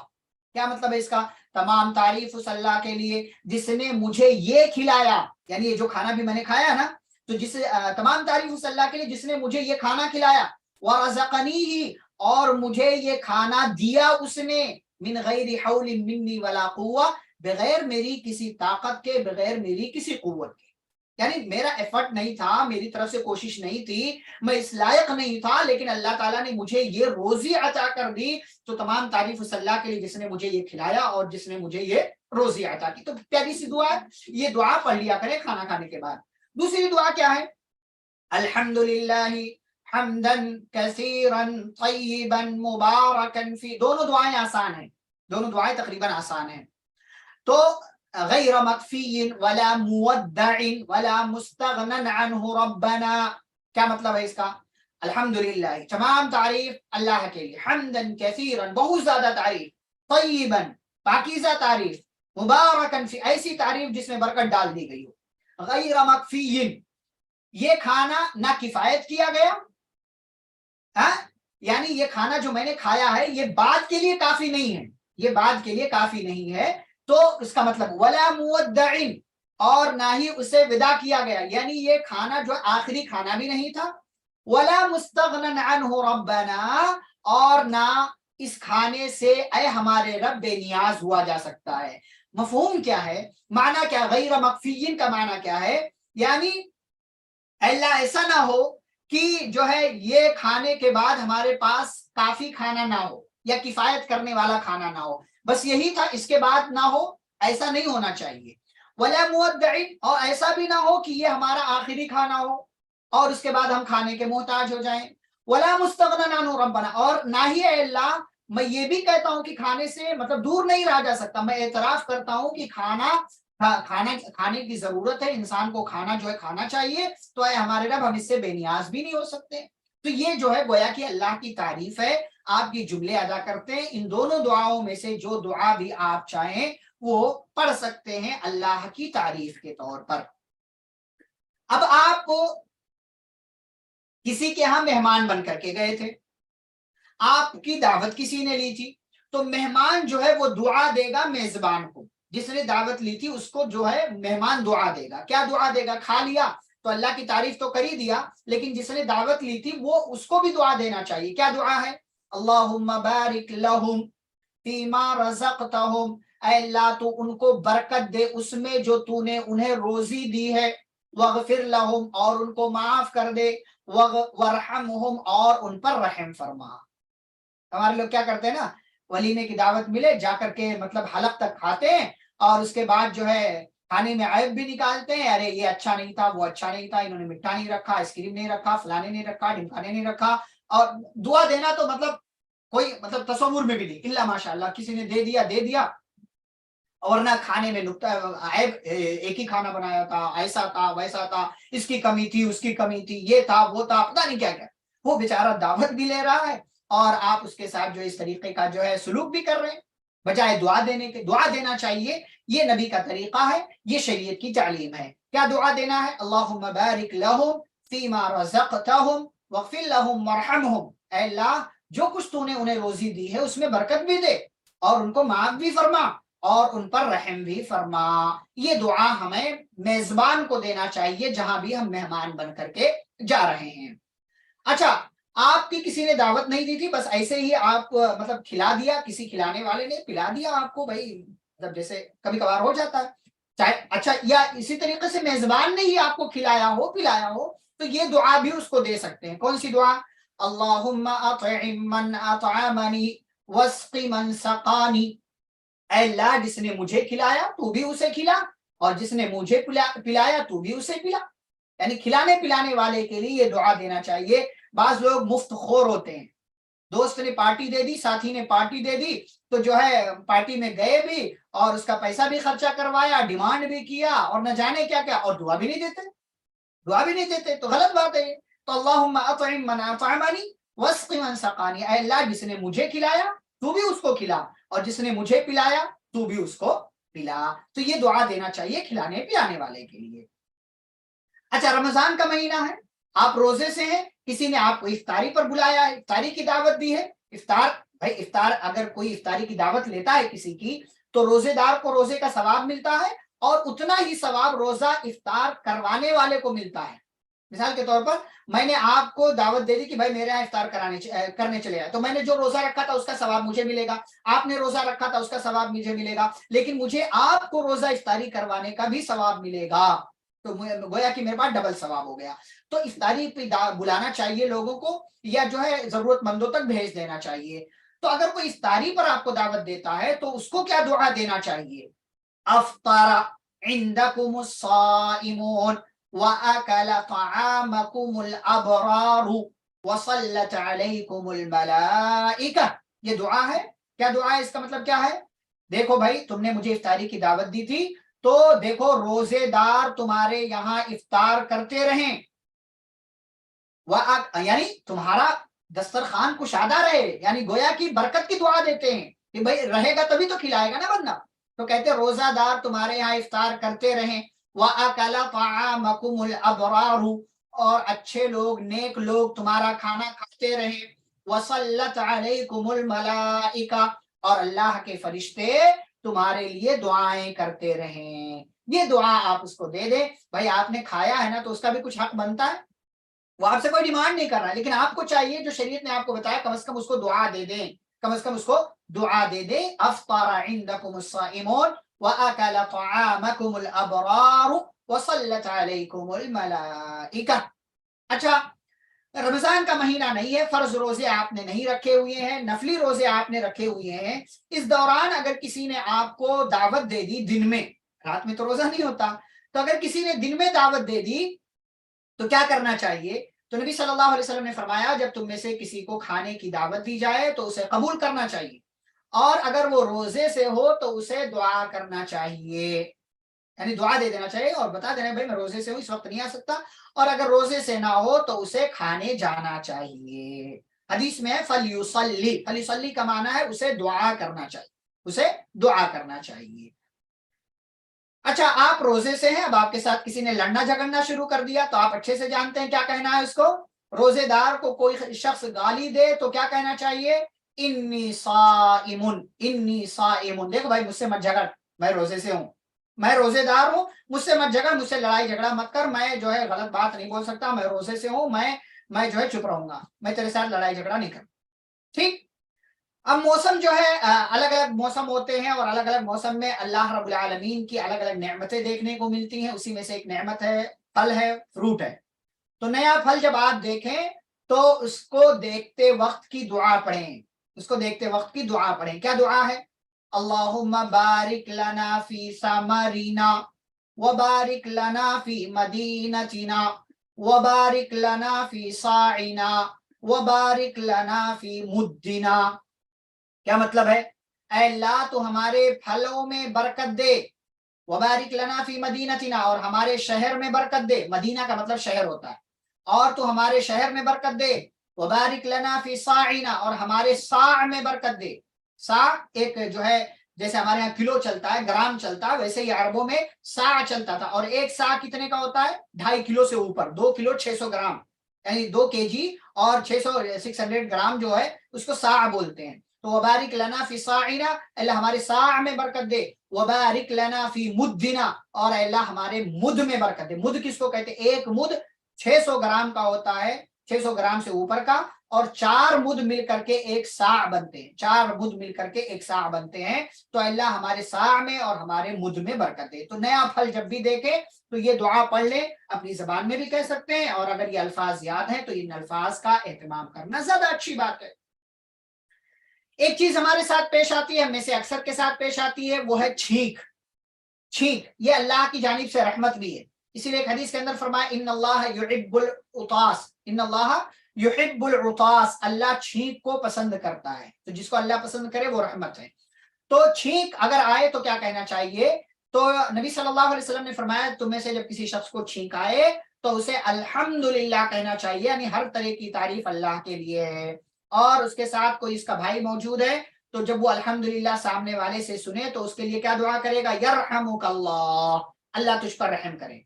کیا مطلب ہے اس کا؟ تمام تعریف اس اللہ کے لیے جس نے مجھے یہ کھلایا، یعنی یہ جو کھانا بھی میں نے کھایا نا، تو تمام تعریف اس اللہ کے لیے جس نے مجھے یہ کھانا کھلایا، ورزقنیہ، اور مجھے یہ کھانا دیا اس نے، من غیر حول منی ولا قوہ، بغیر میری کسی طاقت کے، بغیر میری کسی قوت کے، یعنی میرا ایفرٹ نہیں تھا، میری طرف سے کوشش نہیں تھی، میں اس لائق نہیں تھا، لیکن اللہ تعالیٰ نے مجھے یہ روزی عطا کر دی۔ تو تمام تعریف اس اللہ کے لیے جس نے مجھے یہ کھلایا اور جس نے مجھے یہ روزی عطا کی۔ تو پیاری سی دعا ہے، یہ دعا پڑھ لیا کریں کھانا کھانے کے بعد۔ دوسری دعا کیا ہے؟ الحمدللہ حمدا کثیرا طیبا مبارکا فی۔ دونوں دعائیں آسان ہیں، دونوں دعائیں تقریباً آسان ہیں۔ تو غیر مکفی ولا مودع ولا مستغنن عنہ ربنا. کیا مطلب ہے اس کا؟ الحمدللہ، تمام تعریف اللہ کے لیے، حمدن کثیرا، بہت زیادہ تعریف، طیبا، پاکیزہ تعریف، مبارکن فی، ایسی تعریف جس میں برکت ڈال دی گئی ہو، غیر مکفی، یہ کھانا نہ کفایت کیا گیا، ہاں یعنی یہ کھانا جو میں نے کھایا ہے یہ بعد کے لیے کافی نہیں ہے، یہ بعد کے لیے کافی نہیں ہے، تو اس کا مطلب ولا مودع، اور نہ ہی اسے ودا کیا گیا، یعنی یہ کھانا جو آخری کھانا بھی نہیں تھا، ولا مستغنن عنہ ربنا، اور نہ اس کھانے سے اے ہمارے رب بے نیاز ہوا جا سکتا ہے. مفہوم کیا ہے؟ معنی کیا؟ غیر مکفیین کا معنی کیا ہے؟ یعنی اللہ ایسا نہ ہو کہ جو ہے یہ کھانے کے بعد ہمارے پاس کافی کھانا نہ ہو یا کفایت کرنے والا کھانا نہ ہو، بس یہی تھا، اس کے بعد نہ ہو، ایسا نہیں ہونا چاہیے. ولا مودع، اور ایسا بھی نہ ہو کہ یہ ہمارا آخری کھانا ہو اور اس کے بعد ہم کھانے کے محتاج ہو جائیں. ولا مستغنن عنہ ربنا، اور نہ ہی اے اللہ میں یہ بھی کہتا ہوں کہ کھانے سے مطلب دور نہیں رہا جا سکتا، میں اعتراف کرتا ہوں کہ کھانے کی ضرورت ہے، انسان کو کھانا جو ہے کھانا چاہیے، تو اے ہمارے رب ہم اس سے بے نیاز بھی نہیں ہو سکتے. تو یہ جو ہے گویا کہ اللہ کی تعریف ہے، آپ کی جملے ادا کرتے ہیں. ان دونوں دعاؤں میں سے جو دعا بھی آپ چاہیں وہ پڑھ سکتے ہیں اللہ کی تعریف کے طور پر. اب آپ کو کسی کے ہاں مہمان بن کر کے گئے تھے، آپ کی دعوت کسی نے لی تھی، تو مہمان جو ہے وہ دعا دے گا میزبان کو، جس نے دعوت لی تھی اس کو جو ہے مہمان دعا دے گا. کیا دعا دے گا؟ کھا لیا تو اللہ کی تعریف تو کر ہی دیا، لیکن جس نے دعوت لی تھی وہ اس کو بھی دعا دینا چاہیے. کیا دعا ہے؟ اللہم بارک لہم فیما رزقتہم، اے اللہ تو ان کو برکت دے اس میں جو تو نے انہیں روزی دی ہے، واغفر لہم، اور ان کو معاف کر دے، وارحمہم، اور ان پر رحم فرما. ہمارے لوگ کیا کرتے ہیں نا، ولیمے کی دعوت ملے جا کر کے مطلب حلق تک کھاتے ہیں، اور اس کے بعد جو ہے کھانے میں عیب بھی نکالتے ہیں، ارے یہ اچھا نہیں تھا، وہ اچھا نہیں تھا، انہوں نے میٹھا نہیں رکھا، آئس کریم نہیں رکھا، فلانے نہیں رکھا، ڈھمکانے نہیں رکھا. اور دعا دینا تو مطلب کوئی مطلب تصور میں بھی نہیں، الا ماشاء اللہ کسی نے دے دیا، اور نہ کھانے میں نقطہ عیب، ایک ہی کھانا بنایا تھا، ایسا تھا ویسا تھا، اس کی کمی تھی اس کی کمی تھی، یہ تھا وہ تھا، پتہ نہیں کیا کیا. وہ بیچارہ دعوت بھی لے رہا ہے اور آپ اس کے ساتھ جو اس طریقے کا جو ہے سلوک بھی کر رہے ہیں، بجائے دعا دینے کے. دعا دینا چاہیے، یہ نبی کا طریقہ ہے، یہ شریعت کی تعلیم ہے. کیا دعا دینا ہے؟ اللہم بارک لہم فیما رزقتہم واغفر لہم وارحمہم، اے اللہ جو کچھ تو نے انہیں روزی دی ہے اس میں برکت بھی دے اور ان کو معاف بھی فرما اور ان پر رحم بھی فرما. یہ دعا ہمیں میزبان کو دینا چاہیے جہاں بھی ہم مہمان بن کر کے جا رہے ہیں. اچھا، آپ کی کسی نے دعوت نہیں دی تھی، بس ایسے ہی آپ مطلب کھلا دیا، کسی کھلانے والے نے پلا دیا آپ کو، بھائی مطلب جیسے کبھی کبھار ہو جاتا ہے چاہے. اچھا، یا اسی طریقے سے میزبان نے ہی آپ کو کھلایا ہو پلایا ہو، تو یہ دعا بھی اس کو دے سکتے ہیں. کون سی دعا؟ اللہم اطعم من اطعمنی واسق من سقانی، اے اللہ جس نے مجھے کھلایا تو بھی اسے کھلا، اور جس نے مجھے پلایا تو بھی اسے پلا. یعنی کھلانے پلانے والے کے لیے یہ دعا دینا چاہیے. بعض لوگ مفت خور ہوتے ہیں، دوست نے پارٹی دے دی، ساتھی نے پارٹی دے دی، تو جو ہے پارٹی میں گئے بھی اور اس کا پیسہ بھی خرچہ کروایا، ڈیمانڈ بھی کیا، اور نہ جانے کیا کیا، اور دعا بھی نہیں دیتے، تو غلط بات ہے. تو اللہم اطعم من اطعمنی واسق من سقانی، اے اللہ جس نے مجھے کھلایا تو بھی اس کو کھلا، اور جس نے مجھے پلایا تو بھی اس کو پلا. تو یہ دعا دینا چاہیے کھلانے پلانے والے کے لیے. اچھا، رمضان کا مہینہ ہے، آپ روزے سے ہیں، کسی نے آپ کو افطاری پر بلایا ہے، افطاری کی دعوت دی ہے. افطار اگر کوئی افطاری کی دعوت لیتا ہے کسی کی، تو روزے دار کو روزے کا ثواب ملتا ہے، اور اتنا ہی ثواب روزہ افطار کروانے والے کو ملتا ہے. مثال کے طور پر میں نے آپ کو دعوت دے دی کہ بھائی میرے یہاں افطار کرنے چلے آئے، تو میں نے جو روزہ رکھا تھا اس کا ثواب مجھے ملے گا، آپ نے روزہ رکھا تھا اس کا ثواب مجھے ملے گا، لیکن مجھے آپ کو روزہ افطاری کروانے کا بھی ثواب ملے گا. تو گویا کہ میرے پاس ڈبل ثواب ہو گیا. تو افطاری پہ بلانا چاہیے لوگوں کو، یا جو ہے ضرورت مندوں تک بھیج دینا چاہیے. تو اگر کوئی افطاری پر آپ کو دعوت دیتا ہے تو اس کو کیا دعا دینا چاہیے؟ افطر عندکم الصائمون وَأَكَلَ طَعَامَكُمُ الْأَبْرَارُ وَصَلَّتْ عَلَيْكُمُ الْمَلَائِكَةُ. یہ دعا ہے. کیا دعا ہے؟ اس کا مطلب کیا ہے؟ دیکھو بھائی، تم نے مجھے افطاری کی دعوت دی تھی، تو دیکھو روزے دار تمہارے یہاں افطار کرتے رہیں، یعنی تمہارا دسترخوان کشادہ رہے، یعنی گویا کی برکت کی دعا دیتے ہیں کہ بھائی رہے گا تبھی تو کھلائے گا نا بندہ، تو کہتے ہیں روزہ دار تمہارے یہاں افطار کرتے رہیں، وَأَكَلَ طَعَامَكُمُ الْأَبْرَارُ اور اچھے لوگ نیک لوگ تمہارا کھانا کھاتے رہیں، وَصَلَّتْ عَلَيْكُمُ الْمَلَائِكَةُ اور اللہ کے فرشتے تمہارے لیے دعائیں کرتے رہیں۔ یہ دعا آپ اس کو دے دیں، بھائی آپ نے کھایا ہے نا تو اس کا بھی کچھ حق بنتا ہے، وہ آپ سے کوئی ڈیمانڈ نہیں کر رہا، لیکن آپ کو چاہیے جو شریعت نے آپ کو بتایا کم از کم اس کو دعا دے دیں، کم از کم اس کو دعا دے دیں۔ افطر عندکم الصائمون واکل طعامکم الابرار وصلت علیکم الملائکہ۔ اچھا، رمضان کا مہینہ نہیں ہے، فرض روزے آپ نے نہیں رکھے ہوئے ہیں، نفلی روزے آپ نے رکھے ہوئے ہیں، اس دوران اگر کسی نے آپ کو دعوت دے دی دن میں، رات میں تو روزہ نہیں ہوتا، تو اگر کسی نے دن میں دعوت دے دی تو کیا کرنا چاہیے؟ تو نبی صلی اللہ علیہ وسلم نے فرمایا جب تم میں سے کسی کو کھانے کی دعوت دی جائے تو اسے قبول کرنا چاہیے، اور اگر وہ روزے سے ہو تو اسے دعا کرنا چاہیے، یعنی دعا دے دینا چاہیے اور بتا دینا بھائی میں روزے سے ہوں اس وقت نہیں آ سکتا، اور اگر روزے سے نہ ہو تو اسے کھانے جانا چاہیے۔ حدیث میں فلیصلی، فلیصلی کا معنی ہے اسے دعا کرنا چاہیے، اسے دعا کرنا چاہیے۔ اچھا، آپ روزے سے ہیں، اب آپ کے ساتھ کسی نے لڑنا جھگڑنا شروع کر دیا تو آپ اچھے سے جانتے ہیں کیا کہنا ہے اس کو۔ روزے دار کو کوئی شخص گالی دے تو کیا کہنا چاہیے؟ انی صائم، انی صائم، دیکھو بھائی مجھ سے مت جھگڑ، میں روزے سے ہوں، میں روزے دار ہوں، مجھ سے مت جھگڑ، مجھ سے لڑائی جھگڑا مت کر، میں جو ہے غلط بات نہیں بول سکتا، میں روزے سے ہوں، میں جو ہے چپ رہوں گا، میں تیرے ساتھ لڑائی جھگڑا نہیں کروں، ٹھیک۔ اب موسم جو ہے الگ الگ موسم ہوتے ہیں، اور الگ الگ موسم میں اللہ رب العالمین کی الگ الگ نعمتیں دیکھنے کو ملتی ہیں، اسی میں سے ایک نعمت ہے پھل ہے، فروٹ ہے۔ تو نیا پھل جب آپ دیکھیں تو اس کو دیکھتے وقت کی دعا پڑھیں، اس کو دیکھتے وقت کی دعا پڑھیں۔ کیا دعا ہے؟ اللہم بارک لنا فی ثمرنا وبارک لنا فی مدینتنا وبارک لنا فی صاعنا وبارک لنا فی مدنا۔ کیا مطلب ہے؟ اے اللہ تو ہمارے پھلوں میں برکت دے، وبارک لنا فی مدینتنا اور ہمارے شہر میں برکت دے، مدینہ کا مطلب شہر ہوتا ہے، اور تو ہمارے شہر میں برکت دے، وبارک لنا فی صاعنا اور ہمارے صاع میں برکت دے۔ صاع ایک جو ہے جیسے ہمارے یہاں کلو چلتا ہے، گرام چلتا ہے، ویسے ہی عربوں میں صاع چلتا تھا، اور ایک صاع کتنے کا ہوتا ہے؟ 2.5 کلو سے اوپر، 2 کلو 600 گرام، یعنی 2 kg اور 600 گرام جو ہے اس کو صاع بولتے ہیں۔ تو وبارک لنا فی صاعنا، اللہ ہمارے صاع میں برکت دے، وبارک لنا فی مدنا اور اللہ ہمارے مد میں برکت دے۔ مد کس کو کہتے ہیں؟ ایک مد 600 گرام کا ہوتا ہے، 600 گرام سے اوپر کا، اور 4 مد مل کر کے ایک صاع بنتے ہیں، 4 مد مل کر کے ایک صاع بنتے ہیں۔ تو اللہ ہمارے صاع میں اور ہمارے مد میں برکت دے۔ تو نیا پھل جب بھی دیکھیں تو یہ دعا پڑھ لیں، اپنی زبان میں بھی کہہ سکتے ہیں، اور اگر یہ الفاظ یاد ہیں تو ان الفاظ کا اہتمام کرنا زیادہ اچھی بات ہے۔ ایک چیز ہمارے ساتھ پیش آتی ہے، ہم میں سے اکثر کے ساتھ پیش آتی ہے، وہ ہے چھینک۔ چھینک یہ اللہ کی جانب سے رحمت بھی ہے، اسی لیے ایک حدیث کے اندر فرمایا ان اللہ یحب العطاس، ان اللہ یحب العطاس، اللہ چھینک کو پسند کرتا ہے، تو جس کو اللہ پسند کرے وہ رحمت ہے۔ تو چھینک اگر آئے تو کیا کہنا چاہیے؟ تو نبی صلی اللہ علیہ وسلم نے فرمایا تم میں سے جب کسی شخص کو چھینک آئے تو اسے الحمدللہ کہنا چاہیے، یعنی ہر طرح کی تعریف اللہ کے لیے ہے، اور اس کے ساتھ کوئی اس کا بھائی موجود ہے تو جب وہ الحمدللہ سامنے والے سے سنے تو اس کے لیے کیا دعا کرے گا؟ یرحمک اللہ، اللہ تجھ پر رحم کرے،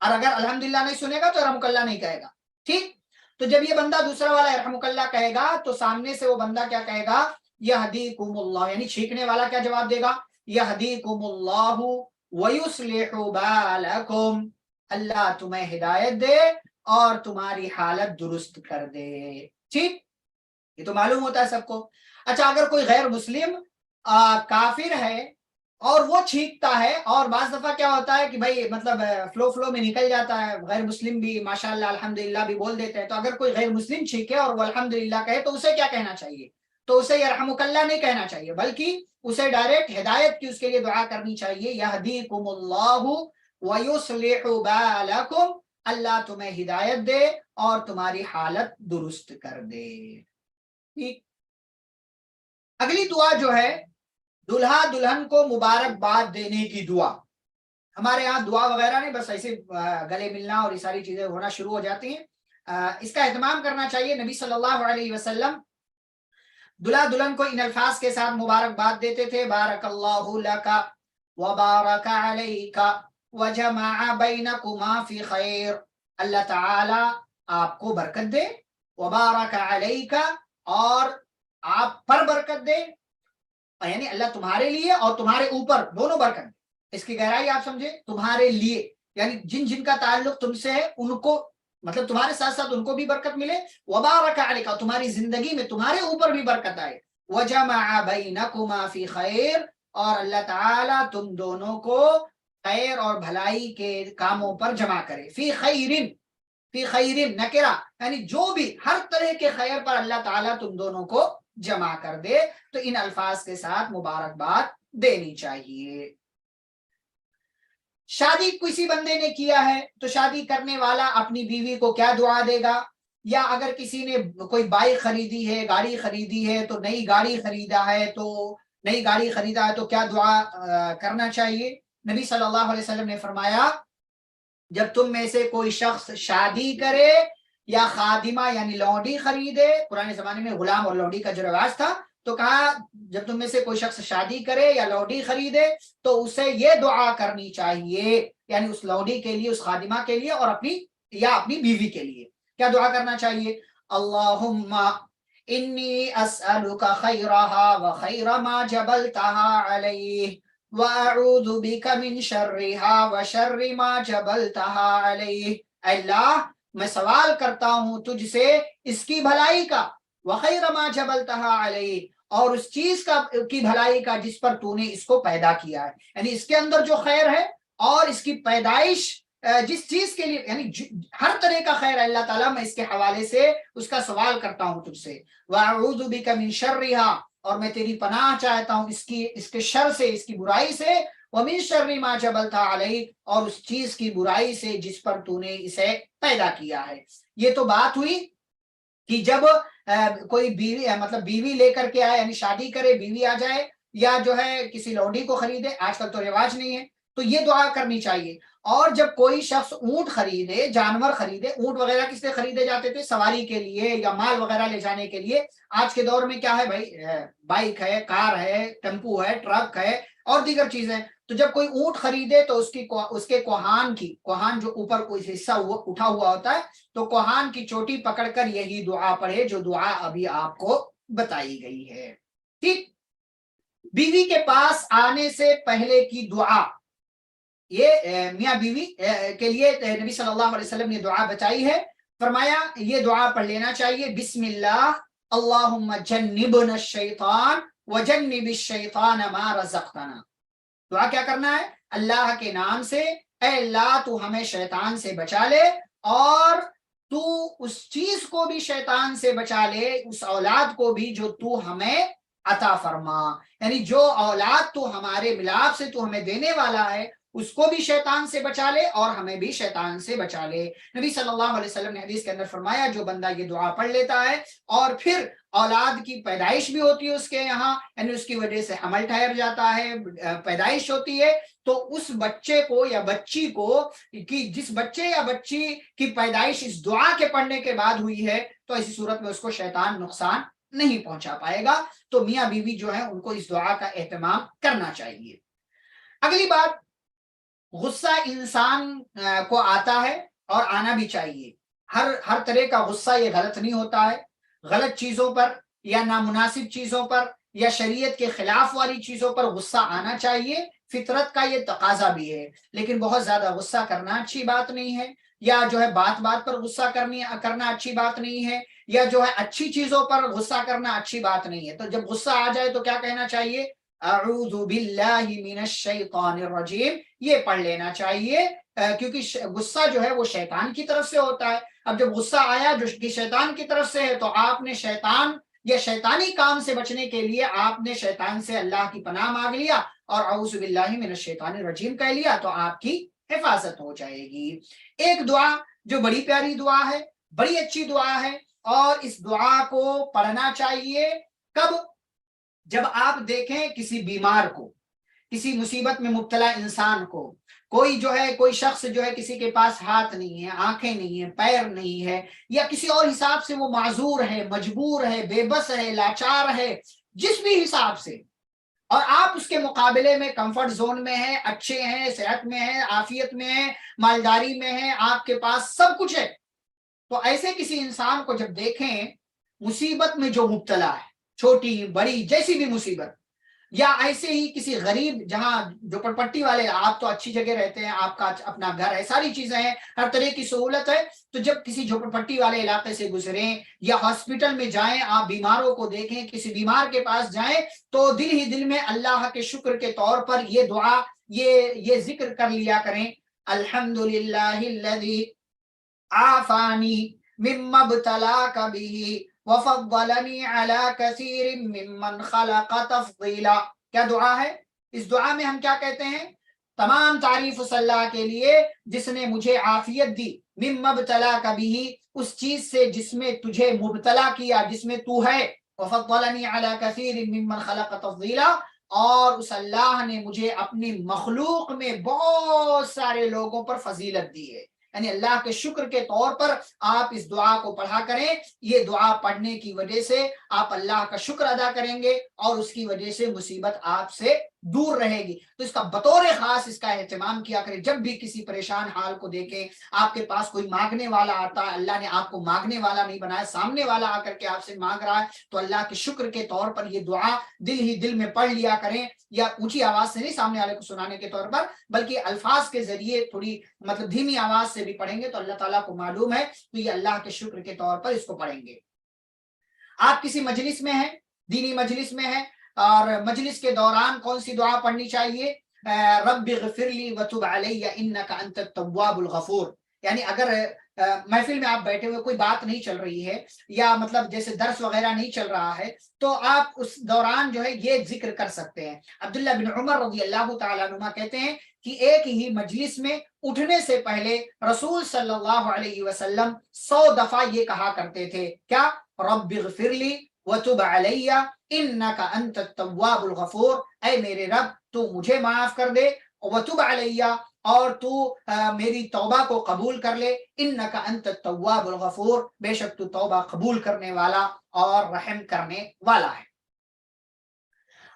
اور اگر الحمدللہ نہیں سنے گا تو یرحمک اللہ نہیں کہے گا، ٹھیک۔ تو جب یہ بندہ دوسرا والا یرحمک اللہ کہے گا تو سامنے سے وہ بندہ کیا کہے گا؟ یہدیکم اللہ، یعنی چھینکنے والا کیا جواب دے گا؟ یہدیکم اللہ ویصلح بالکم، اللہ تمہیں ہدایت دے اور تمہاری حالت درست کر دے، ٹھیک۔ یہ تو معلوم ہوتا ہے سب کو۔ اچھا، اگر کوئی غیر مسلم کافر ہے اور وہ چھینکتا ہے، اور بعض دفعہ کیا ہوتا ہے کہ بھائی مطلب فلو میں نکل جاتا ہے، غیر مسلم بھی ماشاءاللہ الحمدللہ بھی بول دیتے ہیں، تو اگر کوئی غیر مسلم چھینکے اور وہ الحمدللہ کہے تو اسے کیا کہنا چاہیے؟ تو اسے یرحمک اللہ نہیں کہنا چاہیے، بلکہ اسے ڈائریکٹ ہدایت کی اس کے لیے دعا کرنی چاہیے، یہدیکم اللہ ویصلح بالکم، اللہ تمہیں ہدایت دے اور تمہاری حالت درست کر دے، ٹھیک۔ اگلی دعا جو ہے دلہا دلہن کو مبارکباد دینے کی دعا، ہمارے یہاں دعا وغیرہ نہیں، بس ایسے گلے ملنا اور یہ ساری چیزیں ہونا شروع ہو جاتی ہیں. اس کا اہتمام کرنا چاہیے. نبی صلی اللہ علیہ وسلم دلہا دلہن کو ان الفاظ کے ساتھ مبارکباد دیتے تھے: بارک اللہ لکا وبارک علیکا وجمع بینکما فی خیر. اللہ تعالی آپ کو برکت دے، وبارک علیکا، اور آپ پر برکت دے، یعنی اللہ تمہارے لیے اور تمہارے اوپر دونوں برکت دے. اس کی گہرائی آپ سمجھے، تمہارے لیے یعنی جن جن کا تعلق تم سے ہے ان کو، مطلب تمہارے ساتھ ساتھ ان کو بھی برکت ملے. وبارک علیکا، تمہاری زندگی میں تمہارے اوپر بھی برکت آئے. وجمع بینکما فی خیر، اور اللہ تعالی تم دونوں کو خیر اور بھلائی کے کاموں پر جمع کرے. فی خیرن، فی خیرن نکرہ، یعنی جو بھی ہر طرح کے خیر پر اللہ تعالیٰ تم دونوں کو جمع کر دے. تو ان الفاظ کے ساتھ مبارکباد دینی چاہیے. شادی کسی بندے نے کیا ہے تو شادی کرنے والا اپنی بیوی کو کیا دعا دے گا؟ یا اگر کسی نے کوئی بائک خریدی ہے، گاڑی خریدی ہے، تو نئی گاڑی خریدا ہے تو کیا دعا کرنا چاہیے؟ نبی صلی اللہ علیہ وسلم نے فرمایا جب تم میں سے کوئی شخص شادی کرے یا خادمہ یعنی لونڈی خریدے، پرانے زمانے میں غلام اور لونڈی کا جو رواج تھا، تو کہا جب تم میں سے کوئی شخص شادی کرے یا لونڈی خریدے تو اسے یہ دعا کرنی چاہیے، یعنی اس لونڈی کے لیے، اس خادمہ کے لیے، اور اپنی بیوی کے لیے کیا دعا کرنا چاہیے؟ اللہم انی اسألک خیرہا وخیر ما جبلتہا علیہ وَأَعُوذُ بِكَ مِن شَرِّهَا وَشَرِّ مَا جَبَلْتَهَا عَلَيْهِ. اللہ میں سوال کرتا ہوں تجھ سے اس کی بھلائی کا، وَخَيْرَ مَا جَبَلْتَهَا عَلَيْهِ، اور اس چیز کی بھلائی کا جس پر تو نے اس کو پیدا کیا ہے، یعنی اس کے اندر جو خیر ہے اور اس کی پیدائش جس چیز کے لیے، یعنی ہر طرح کا خیر اللہ تعالیٰ، میں اس کے حوالے سے اس کا سوال کرتا ہوں تجھ سے. وَأَعُوذُ بِكَ مِن شَرِّهَا، اور میں تیری پناہ چاہتا ہوں اس کے شر سے، اس کی برائی سے. وَمِن شَرِّ مَا جَبَلْتَهَا عَلَيْهِ، اور اس چیز کی برائی سے جس پر تو نے اسے پیدا کیا ہے. یہ تو بات ہوئی کہ جب کوئی بیوی، مطلب بیوی لے کر کے آئے، یعنی شادی کرے، بیوی آ جائے، یا جو ہے کسی لونڈی کو خریدے، آج کل تو رواج نہیں ہے، تو یہ دعا کرنی چاہیے. اور جب کوئی شخص اونٹ خریدے، جانور خریدے، اونٹ وغیرہ کس لیے خریدے جاتے تھے؟ سواری کے لیے یا مال وغیرہ لے جانے کے لیے. آج کے دور میں کیا ہے بھائی، بائک ہے، کار ہے، ٹیمپو ہے، ٹرک ہے اور دیگر چیزیں. تو جب کوئی اونٹ خریدے تو اس کے کوہان جو اوپر کوئی حصہ اٹھا ہوا ہوتا ہے، تو کوہان کی چوٹی پکڑ کر یہی دعا پڑھے جو دعا ابھی آپ کو بتائی گئی ہے. ٹھیک. بیوی کے پاس آنے سے پہلے کی دعا، یہ میاں بیوی کے لیے نبی صلی اللہ علیہ وسلم نے دعا بتائی ہے. فرمایا یہ دعا پڑھ لینا چاہیے: بسم اللہ اللہم جنبنا الشیطان وجنب الشیطان ما رزقتنا. دعا کیا کرنا ہے؟ اللہ کے نام سے، اے اللہ تو ہمیں شیطان سے بچا لے، اور تو اس چیز کو بھی شیطان سے بچا لے، اس اولاد کو بھی جو تو ہمیں عطا فرما، یعنی جو اولاد تو ہمارے ملاپ سے تو ہمیں دینے والا ہے اس کو بھی شیطان سے بچا لے اور ہمیں بھی شیطان سے بچا لے. نبی صلی اللہ علیہ وسلم نے حدیث کے اندر فرمایا جو بندہ یہ دعا پڑھ لیتا ہے اور پھر اولاد کی پیدائش بھی ہوتی ہے اس کے یہاں، یعنی اس کی وجہ سے حمل ٹھہر جاتا ہے، پیدائش ہوتی ہے، تو اس بچے کو یا بچی کو، جس بچے یا بچی کی پیدائش اس دعا کے پڑھنے کے بعد ہوئی ہے، تو ایسی صورت میں اس کو شیطان نقصان نہیں پہنچا پائے گا. تو میاں بیوی جو ہے ان کو اس دعا کا اہتمام کرنا چاہیے. اگلی بات، غصہ انسان کو آتا ہے اور آنا بھی چاہیے. ہر طرح کا غصہ یہ غلط نہیں ہوتا ہے. غلط چیزوں پر یا نامناسب چیزوں پر یا شریعت کے خلاف والی چیزوں پر غصہ آنا چاہیے، فطرت کا یہ تقاضا بھی ہے. لیکن بہت زیادہ غصہ کرنا اچھی بات نہیں ہے، یا جو ہے بات بات پر غصہ کرنا اچھی بات نہیں ہے، یا جو ہے اچھی چیزوں پر غصہ کرنا اچھی بات نہیں ہے. تو جب غصہ آ جائے تو کیا کہنا چاہیے؟ اعوذ باللہ من الشیطان الرجیم، یہ پڑھ لینا چاہیے، کیونکہ غصہ جو ہے وہ شیطان کی طرف سے ہوتا ہے. اب جب غصہ آیا جو کہ شیطان کی طرف سے ہے، تو آپ نے شیطان یا شیطانی کام سے بچنے کے لیے آپ نے شیطان سے اللہ کی پناہ مانگ لیا اور اعوذ باللہ من الشیطان الرجیم کہہ لیا، تو آپ کی حفاظت ہو جائے گی. ایک دعا جو بڑی پیاری دعا ہے، بڑی اچھی دعا ہے، اور اس دعا کو پڑھنا چاہیے کب؟ جب آپ دیکھیں کسی بیمار کو، کسی مصیبت میں مبتلا انسان کو، کوئی جو ہے کوئی شخص جو ہے کسی کے پاس ہاتھ نہیں ہے، آنکھیں نہیں ہے، پیر نہیں ہے، یا کسی اور حساب سے وہ معذور ہے، مجبور ہے، بے بس ہے، لاچار ہے، جس بھی حساب سے، اور آپ اس کے مقابلے میں کمفرٹ زون میں ہیں، اچھے ہیں، صحت میں ہیں، عافیت میں ہیں، مالداری میں ہیں، آپ کے پاس سب کچھ ہے، تو ایسے کسی انسان کو جب دیکھیں مصیبت میں جو مبتلا ہے، چھوٹی بڑی جیسی بھی مصیبت، یا ایسے ہی کسی غریب، جہاں جو پٹی والے، آپ تو اچھی جگہ رہتے ہیں، آپ کا اپنا گھر ہے، ساری چیزیں ہیں، ہر طرح کی سہولت ہے، تو جب کسی جھوپڑ پٹی والے علاقے سے گزریں یا ہاسپٹل میں جائیں، آپ بیماروں کو دیکھیں، کسی بیمار کے پاس جائیں، تو دل ہی دل میں اللہ کے شکر کے طور پر یہ دعا، یہ ذکر کر لیا کریں، الحمدللہ الذی عافانی مما ابتلاک به وفضلنی علی کثیر ممن خلق تفضیلا. کیا دعا ہے؟ اس دعا میں ہم کیا کہتے ہیں؟ تمام تعریف اس اللہ کے لیے جس نے مجھے عافیت دی، مما ابتلاک به، اس چیز سے جس میں تجھے مبتلا کیا، جس میں تو ہے، وفضلنی علی کثیر ممن خلق تفضیلا، اور اس اللہ نے مجھے اپنی مخلوق میں بہت سارے لوگوں پر فضیلت دی ہے. یعنی اللہ کے شکر کے طور پر آپ اس دعا کو پڑھا کریں، یہ دعا پڑھنے کی وجہ سے آپ اللہ کا شکر ادا کریں گے، اور اس کی وجہ سے مصیبت آپ سے دور رہے گی. تو اس کا بطور خاص اس کا اہتمام کیا کریں. جب بھی کسی پریشان حال کو دیکھیں، آپ کے پاس کوئی مانگنے والا آتا ہے، اللہ نے آپ کو مانگنے والا نہیں بنایا، سامنے والا آ کر کے آپ سے مانگ رہا ہے، تو اللہ کے شکر کے طور پر یہ دعا دل ہی دل میں پڑھ لیا کریں، یا اونچی آواز سے نہیں سامنے والے کو سنانے کے طور پر، بلکہ الفاظ کے ذریعے تھوڑی مطلب دھیمی آواز سے بھی پڑھیں گے تو اللہ تعالیٰ کو معلوم ہے، تو یہ اللہ کے شکر کے طور پر اس کو پڑھیں گے. آپ کسی مجلس میں ہیں، دینی مجلس میں ہیں، اور مجلس کے دوران کون سی دعا پڑھنی چاہیے؟ رب اغفر لی وتب علی انک انت التواب الغفور. یعنی اگر محفل میں آپ بیٹھے ہوئے، کوئی بات نہیں چل رہی ہے، یا مطلب جیسے درس وغیرہ نہیں چل رہا ہے، تو آپ اس دوران جو ہے یہ ذکر کر سکتے ہیں. عبداللہ بن عمر رضی اللہ تعالیٰ عنہ کہتے ہیں کہ ایک ہی مجلس میں اٹھنے سے پہلے رسول صلی اللہ علیہ وسلم 100 دفعہ یہ کہا کرتے تھے، کیا؟ رب اغفر لی وتب علی انک انت التواب الغفور، اے میرے رب تو مجھے معاف کر دے، وتب علی، اور تو میری توبہ کو قبول کر لے، انک انت التواب الغفور، بے شک تو توبہ قبول کرنے والا اور رحم کرنے والا ہے.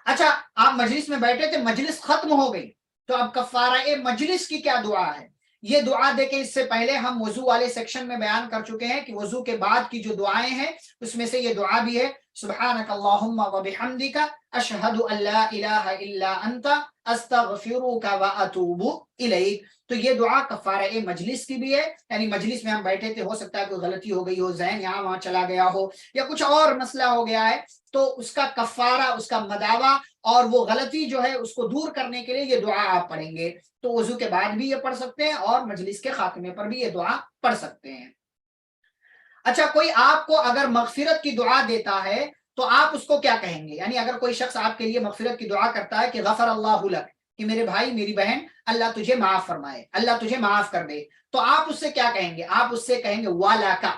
اچھا، آپ مجلس میں بیٹھے تھے، مجلس ختم ہو گئی، تو اب کفارہ مجلس کی کیا دعا ہے؟ یہ دعا دیکھیں، اس سے پہلے ہم وضو والے سیکشن میں بیان کر چکے ہیں کہ وضو کے بعد کی جو دعائیں ہیں اس میں سے یہ دعا بھی ہے، سبحانک اللہم وبحمدک اشہد ان لا الہ الا انت استغفرک واتوب الیک. تو یہ دعا کفارہ مجلس کی بھی ہے، یعنی مجلس میں ہم بیٹھے تھے، ہو سکتا ہے کوئی غلطی ہو گئی ہو، ذہن یہاں وہاں چلا گیا ہو، یا کچھ اور مسئلہ ہو گیا ہے، تو اس کا کفارہ، اس کا مداوع، اور وہ غلطی جو ہے اس کو دور کرنے کے لیے یہ دعا آپ پڑھیں گے. تو وضو کے بعد بھی یہ پڑھ سکتے ہیں، اور مجلس کے خاتمے پر بھی یہ دعا پڑھ سکتے ہیں. اچھا، کوئی آپ کو اگر مغفرت کی دعا دیتا ہے تو آپ اس کو کیا کہیں گے؟ یعنی اگر کوئی شخص آپ کے لیے مغفرت کی دعا کرتا ہے کہ غفر اللہ لک، کہ میرے بھائی میری بہن اللہ تجھے معاف فرمائے، اللہ تجھے معاف کر دے، تو آپ اس سے کیا کہیں گے؟ آپ اس سے کہیں گے والاکا.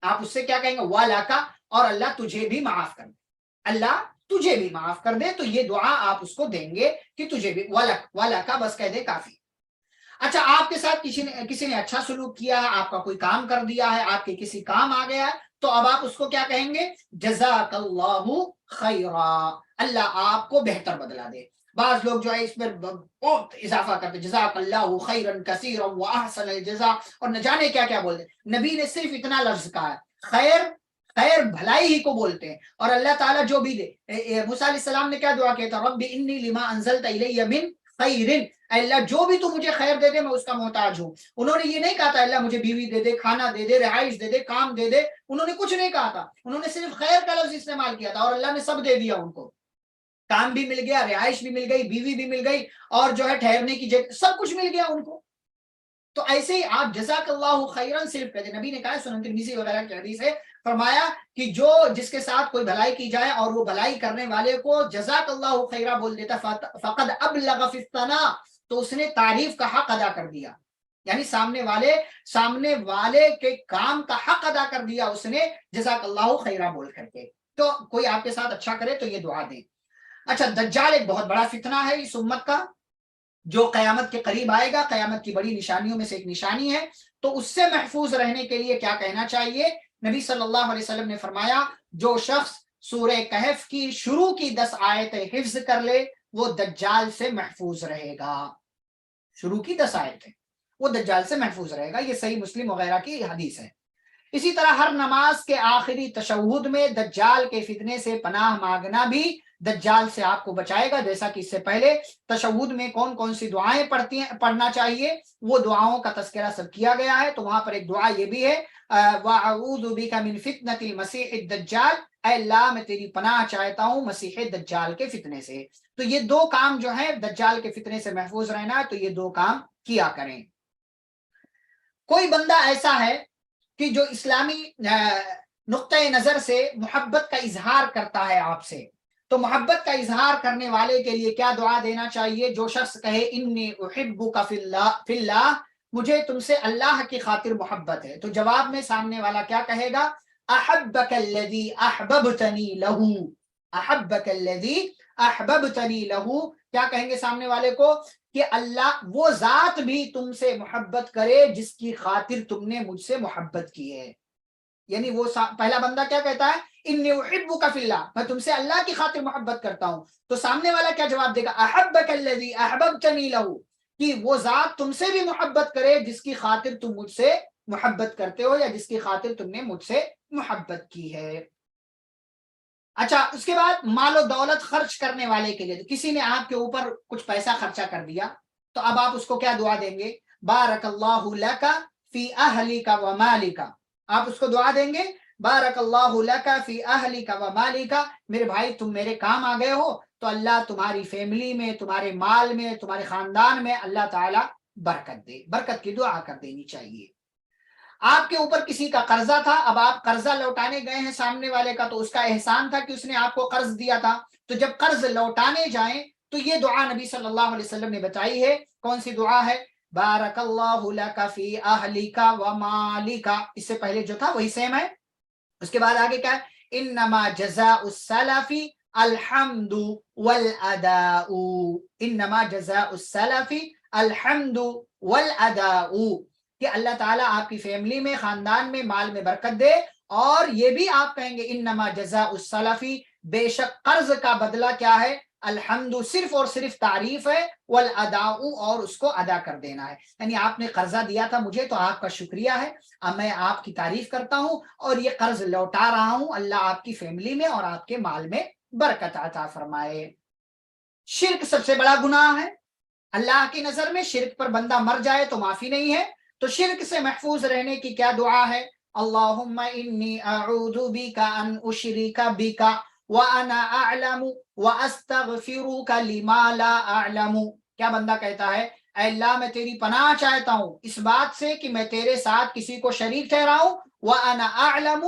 آپ اس سے کیا کہیں گے؟ والاکا، اور اللہ تجھے بھی معاف کر دے، اللہ تجھے بھی معاف کر دے. تو یہ دعا آپ اس کو دیں گے کہ تجھے بھی، والاکا بس کہہ دے کافی. اچھا، آپ کے ساتھ کسی نے اچھا سلوک کیا ہے، آپ کا کوئی کام کر دیا ہے، آپ کے کسی کام آ گیا ہے، تو اب آپ اس کو کیا کہیں گے؟ جزاک اللہ خیرا، اللہ آپ کو بہتر بدلہ دے. بعض لوگ جو ہے اس میں بہت اضافہ کرتے، جزاک اللہ خیرا کثیرا واحسن الجزاء، اور نہ جانے کیا کیا بولتے. نبی نے صرف اتنا لفظ کہا ہے، خیر، خیر بھلائی ہی کو بولتے ہیں، اور اللہ تعالیٰ جو بھی دے. موسیٰ علیہ السلام نے کیا دعا کیا تھا؟ رب انی لما انزلت الی من خیر، اللہ جو بھی تو مجھے خیر دے دے میں اس کا محتاج ہوں. انہوں نے یہ نہیں کہا تھا اللہ مجھے بیوی دے دے، کھانا دے دے، رہائش دے دے، کام دے دے، انہوں نے کچھ نہیں کہا تھا، انہوں نے صرف خیر کا لفظ استعمال کیا تھا، اور اللہ نے سب دے دیا ان کو. کام بھی مل گیا، رہائش بھی مل گئی، بیوی بھی مل گئی، اور جو ہے ٹھہرنے کی جگہ، سب کچھ مل گیا ان کو. تو ایسے ہی آپ جزاک اللہ خیرن صرف کہتے. نبی نے کہا، سنن ترمذی وغیرہ کی حدیث ہے، فرمایا کہ جو جس کے ساتھ کوئی بھلائی کی جائے اور وہ بھلائی کرنے والے کو جزاک اللہ خیرا بول دیتا، فقد ابلغ فی الثناء، تو اس نے تعریف کا حق ادا کر دیا. یعنی سامنے والے کے کام کا حق ادا کر دیا اس نے، جزاک اللہ خیرا بول کر کے. تو کوئی آپ کے ساتھ اچھا کرے تو یہ دعا دیں. اچھا، دجال ایک بہت بڑا فتنہ ہے اس امت کا. جو قیامت کے قریب آئے گا، قیامت کی بڑی نشانیوں میں سے ایک نشانی ہے، تو اس سے محفوظ رہنے کے لیے کیا کہنا چاہیے؟ نبی صلی اللہ علیہ وسلم نے فرمایا جو شخص سورہ کہف کی شروع کی 10 آیتیں حفظ کر لے وہ دجال سے محفوظ رہے گا. شروع کی 10 آیتیں وہ دجال سے محفوظ رہے گا. یہ صحیح مسلم وغیرہ کی حدیث ہے. اسی طرح ہر نماز کے آخری تشہد میں دجال کے فتنے سے پناہ مانگنا بھی دجال سے آپ کو بچائے گا. جیسا کہ اس سے پہلے تشہد میں کون کون سی دعائیں پڑھنا چاہیے وہ دعاؤں کا تذکرہ سب کیا گیا ہے. تو وہاں پر ایک دعا یہ بھی ہے وَأَعُوذُ بِكَ مِن فِتْنَةِ الْمَسِيحِ الدَّجَّالِ، اے اللہ میں تیری پناہ چاہتا ہوں مسیح دجال کے فتنے سے. تو یہ دو کام جو ہیں دجال کے فتنے سے محفوظ رہنا، تو یہ دو کام کیا کریں. کوئی بندہ ایسا ہے کہ جو اسلامی نقطۂ نظر سے محبت کا اظہار کرتا ہے آپ سے، تو محبت کا اظہار کرنے والے کے لیے کیا دعا دینا چاہیے؟ جو شخص کہے انی احبک فی اللہ، مجھے تم سے اللہ کی خاطر محبت ہے، تو جواب میں سامنے والا کیا کہے گا؟ احبک الذی احببتنی لہ، احبک الذی احببتنی لہ. کیا کہیں گے سامنے والے کو؟ کہ اللہ وہ ذات بھی تم سے محبت کرے جس کی خاطر تم نے مجھ سے محبت کی ہے. یعنی وہ پہلا بندہ کیا کہتا ہے؟ انی احبک فی اللہ، میں تم سے اللہ کی خاطر محبت کرتا ہوں. تو سامنے والا کیا جواب دے گا؟ احبک الذی احببتنی لہ، کہ وہ ذات تم سے بھی محبت کرے جس کی خاطر تم مجھ سے محبت کرتے ہو، یا جس کی خاطر تم نے مجھ سے محبت کی ہے. اچھا، اس کے بعد مال و دولت خرچ کرنے والے کے لیے، کسی نے آپ کے اوپر کچھ پیسہ خرچہ کر دیا، تو اب آپ اس کو کیا دعا دیں گے؟ بارک اللہ لک فی اہلک و مالک. آپ اس کو دعا دیں گے بارک اللہ لک فی اہلک و مالک، میرے بھائی تم میرے کام آ گئے ہو، تو اللہ تمہاری فیملی میں، تمہارے مال میں، تمہارے خاندان میں اللہ تعالی برکت دے. برکت کی دعا کر دینی چاہیے. آپ کے اوپر کسی کا قرضہ تھا، اب آپ قرضہ لوٹانے گئے ہیں سامنے والے کا، تو اس کا احسان تھا کہ اس نے آپ کو قرض دیا تھا. تو جب قرض لوٹانے جائیں تو یہ دعا نبی صلی اللہ علیہ وسلم نے بتائی ہے. کون سی دعا ہے؟ بارک اللہ لک فی اہلک و مالک. اس سے پہلے جو تھا وہی سیم ہے. اس کے بعد آگے کیا ہے؟ انما جزاء السلف الحمد والاداء. انما جزاء السلف الحمد والاداء، کہ اللہ تعالیٰ آپ کی فیملی میں، خاندان میں، مال میں برکت دے. اور یہ بھی آپ کہیں گے انما جزاء السلف، بے شک قرض کا بدلہ کیا ہے؟ الحمد، صرف اور صرف تعریف ہے، والاداء، اور اس کو ادا کر دینا ہے. یعنی آپ نے قرضہ دیا تھا مجھے، تو آپ کا شکریہ ہے، اب میں آپ کی تعریف کرتا ہوں اور یہ قرض لوٹا رہا ہوں. اللہ آپ کی فیملی میں اور آپ کے مال میں برکت عطا فرمائے. شرک سب سے بڑا گناہ ہے. اللہ کی نظر میں شرک پر بندہ مر جائے تو معافی نہیں ہے. تو شرک سے محفوظ رہنے کی کیا دعا ہے؟ اللہم انی اعوذ بک ان اشرک بک وانا اعلم واستغفرک لما لا اعلم. کیا بندہ کہتا ہے؟ اے اللہ میں تیری پناہ چاہتا ہوں اس بات سے کہ میں تیرے ساتھ کسی کو شریک ٹھہراؤں، وانا اعلم،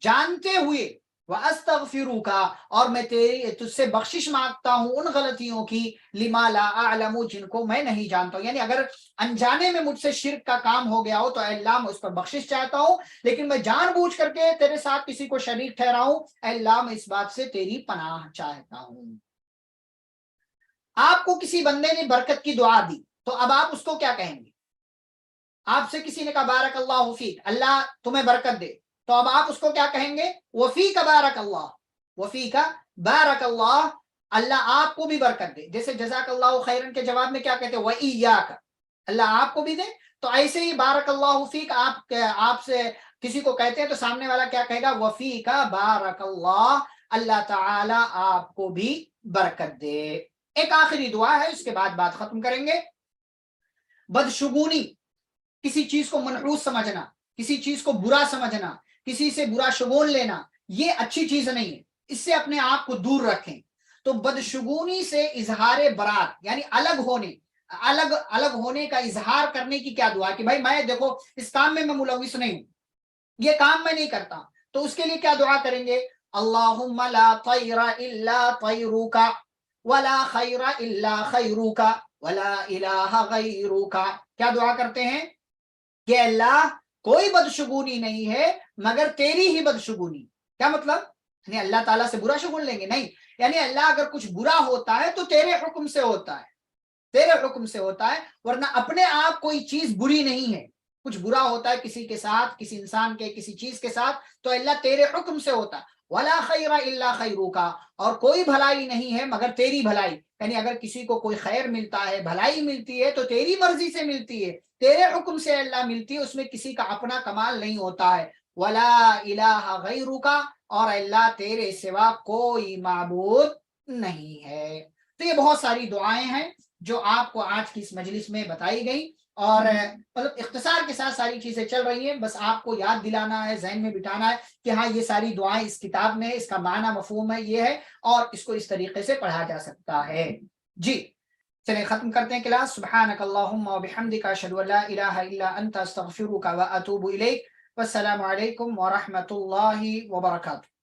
جانتے ہوئے، واستغفرک، اور میں تجھ سے بخشش مانگتا ہوں ان غلطیوں کی، لما لا اعلم، جن کو میں نہیں جانتا ہوں. یعنی اگر انجانے میں مجھ سے شرک کا کام ہو گیا ہو تو اے اللہ میں اس پر بخشش چاہتا ہوں، لیکن میں جان بوجھ کر کے تیرے ساتھ کسی کو شریک ٹھہراؤں، اے اللہ میں اس بات سے تیری پناہ چاہتا ہوں. آپ کو کسی بندے نے برکت کی دعا دی، تو اب آپ اس کو کیا کہیں گے؟ آپ سے کسی نے کہا بارک اللہ فیک، اللہ تمہیں برکت دے، تو اب آپ اس کو کیا کہیں گے؟ وفیک بارک اللہ، وفیک بارک اللہ، اللہ آپ کو بھی برکت دے. جیسے جزاک اللہ خیرن کے جواب میں کیا کہتے ہیں؟ وَإِيَّاكَ، اللہ آپ کو بھی دے. تو ایسے ہی بارک اللہ فیک آپ سے کسی کو کہتے ہیں تو سامنے والا کیا کہے گا؟ وفیک بارک اللہ، اللہ تعالی آپ کو بھی برکت دے. ایک آخری دعا ہے، اس کے بعد بات ختم کریں گے. بدشگونی، کسی چیز کو منحوس سمجھنا، کسی چیز کو برا سمجھنا، کسی سے برا شگون لینا، یہ اچھی چیز نہیں ہے. اس سے اپنے آپ کو دور رکھیں. تو بدشگونی سے اظہار برات، یعنی الگ ہونے کا اظہار کرنے کی کیا دعا؟ کہ بھائی میں دیکھو اس کام میں ملوث نہیں ہوں، یہ کام میں نہیں کرتا. تو اس کے لیے کیا دعا کریں گے؟ اللہم لا طیر الا طیرک ولا خیر الا خیرک ولا الہ غیرک. کیا دعا کرتے ہیں؟ کہ اللہ کوئی بدشگونی نہیں ہے مگر تیری ہی بدشگونی. کیا مطلب؟ یعنی اللہ تعالیٰ سے برا شگون لیں گے؟ نہیں، یعنی اللہ اگر کچھ برا ہوتا ہے تو تیرے حکم سے ہوتا ہے، تیرے حکم سے ہوتا ہے، ورنہ اپنے آپ کوئی چیز بری نہیں ہے۔ کچھ برا ہوتا ہے کسی کے ساتھ، کسی انسان کے، کسی چیز کے ساتھ، تو اللہ تیرے حکم سے ہوتا ہے۔ وَلَا خَيْرَ إِلَّا خَيْرُكَ، اور کوئی بھلائی نہیں ہے مگر تیری بھلائی، یعنی اگر کسی کو کوئی خیر ملتا ہے، بھلائی ملتی ہے، تو تیری مرضی سے ملتی ہے، تیرے حکم سے اللہ ملتی ہے، اس میں کسی کا اپنا کمال نہیں ہوتا ہے۔ وَلَا إِلَٰهَ غَيْرُكَ، اور اللہ تیرے سوا کوئی معبود نہیں ہے۔ تو یہ بہت ساری دعائیں ہیں جو آپ کو آج کی اس مجلس میں بتائی گئی، اور مطلب اختصار کے ساتھ ساری چیزیں چل رہی ہیں، بس آپ کو یاد دلانا ہے، ذہن میں بٹھانا ہے کہ ہاں یہ ساری دعائیں اس کتاب میں، اس کا معنی مفہوم ہے، یہ ہے، اور اس کو اس طریقے سے پڑھا جا سکتا ہے۔ جی چلیں ختم کرتے ہیں کلاس۔ سبحانک اللہم و بحمدک، اشہد ان لا الہ الا انت، استغفرک و اتوب الیک۔ والسلام علیکم ورحمۃ اللہ وبرکاتہ۔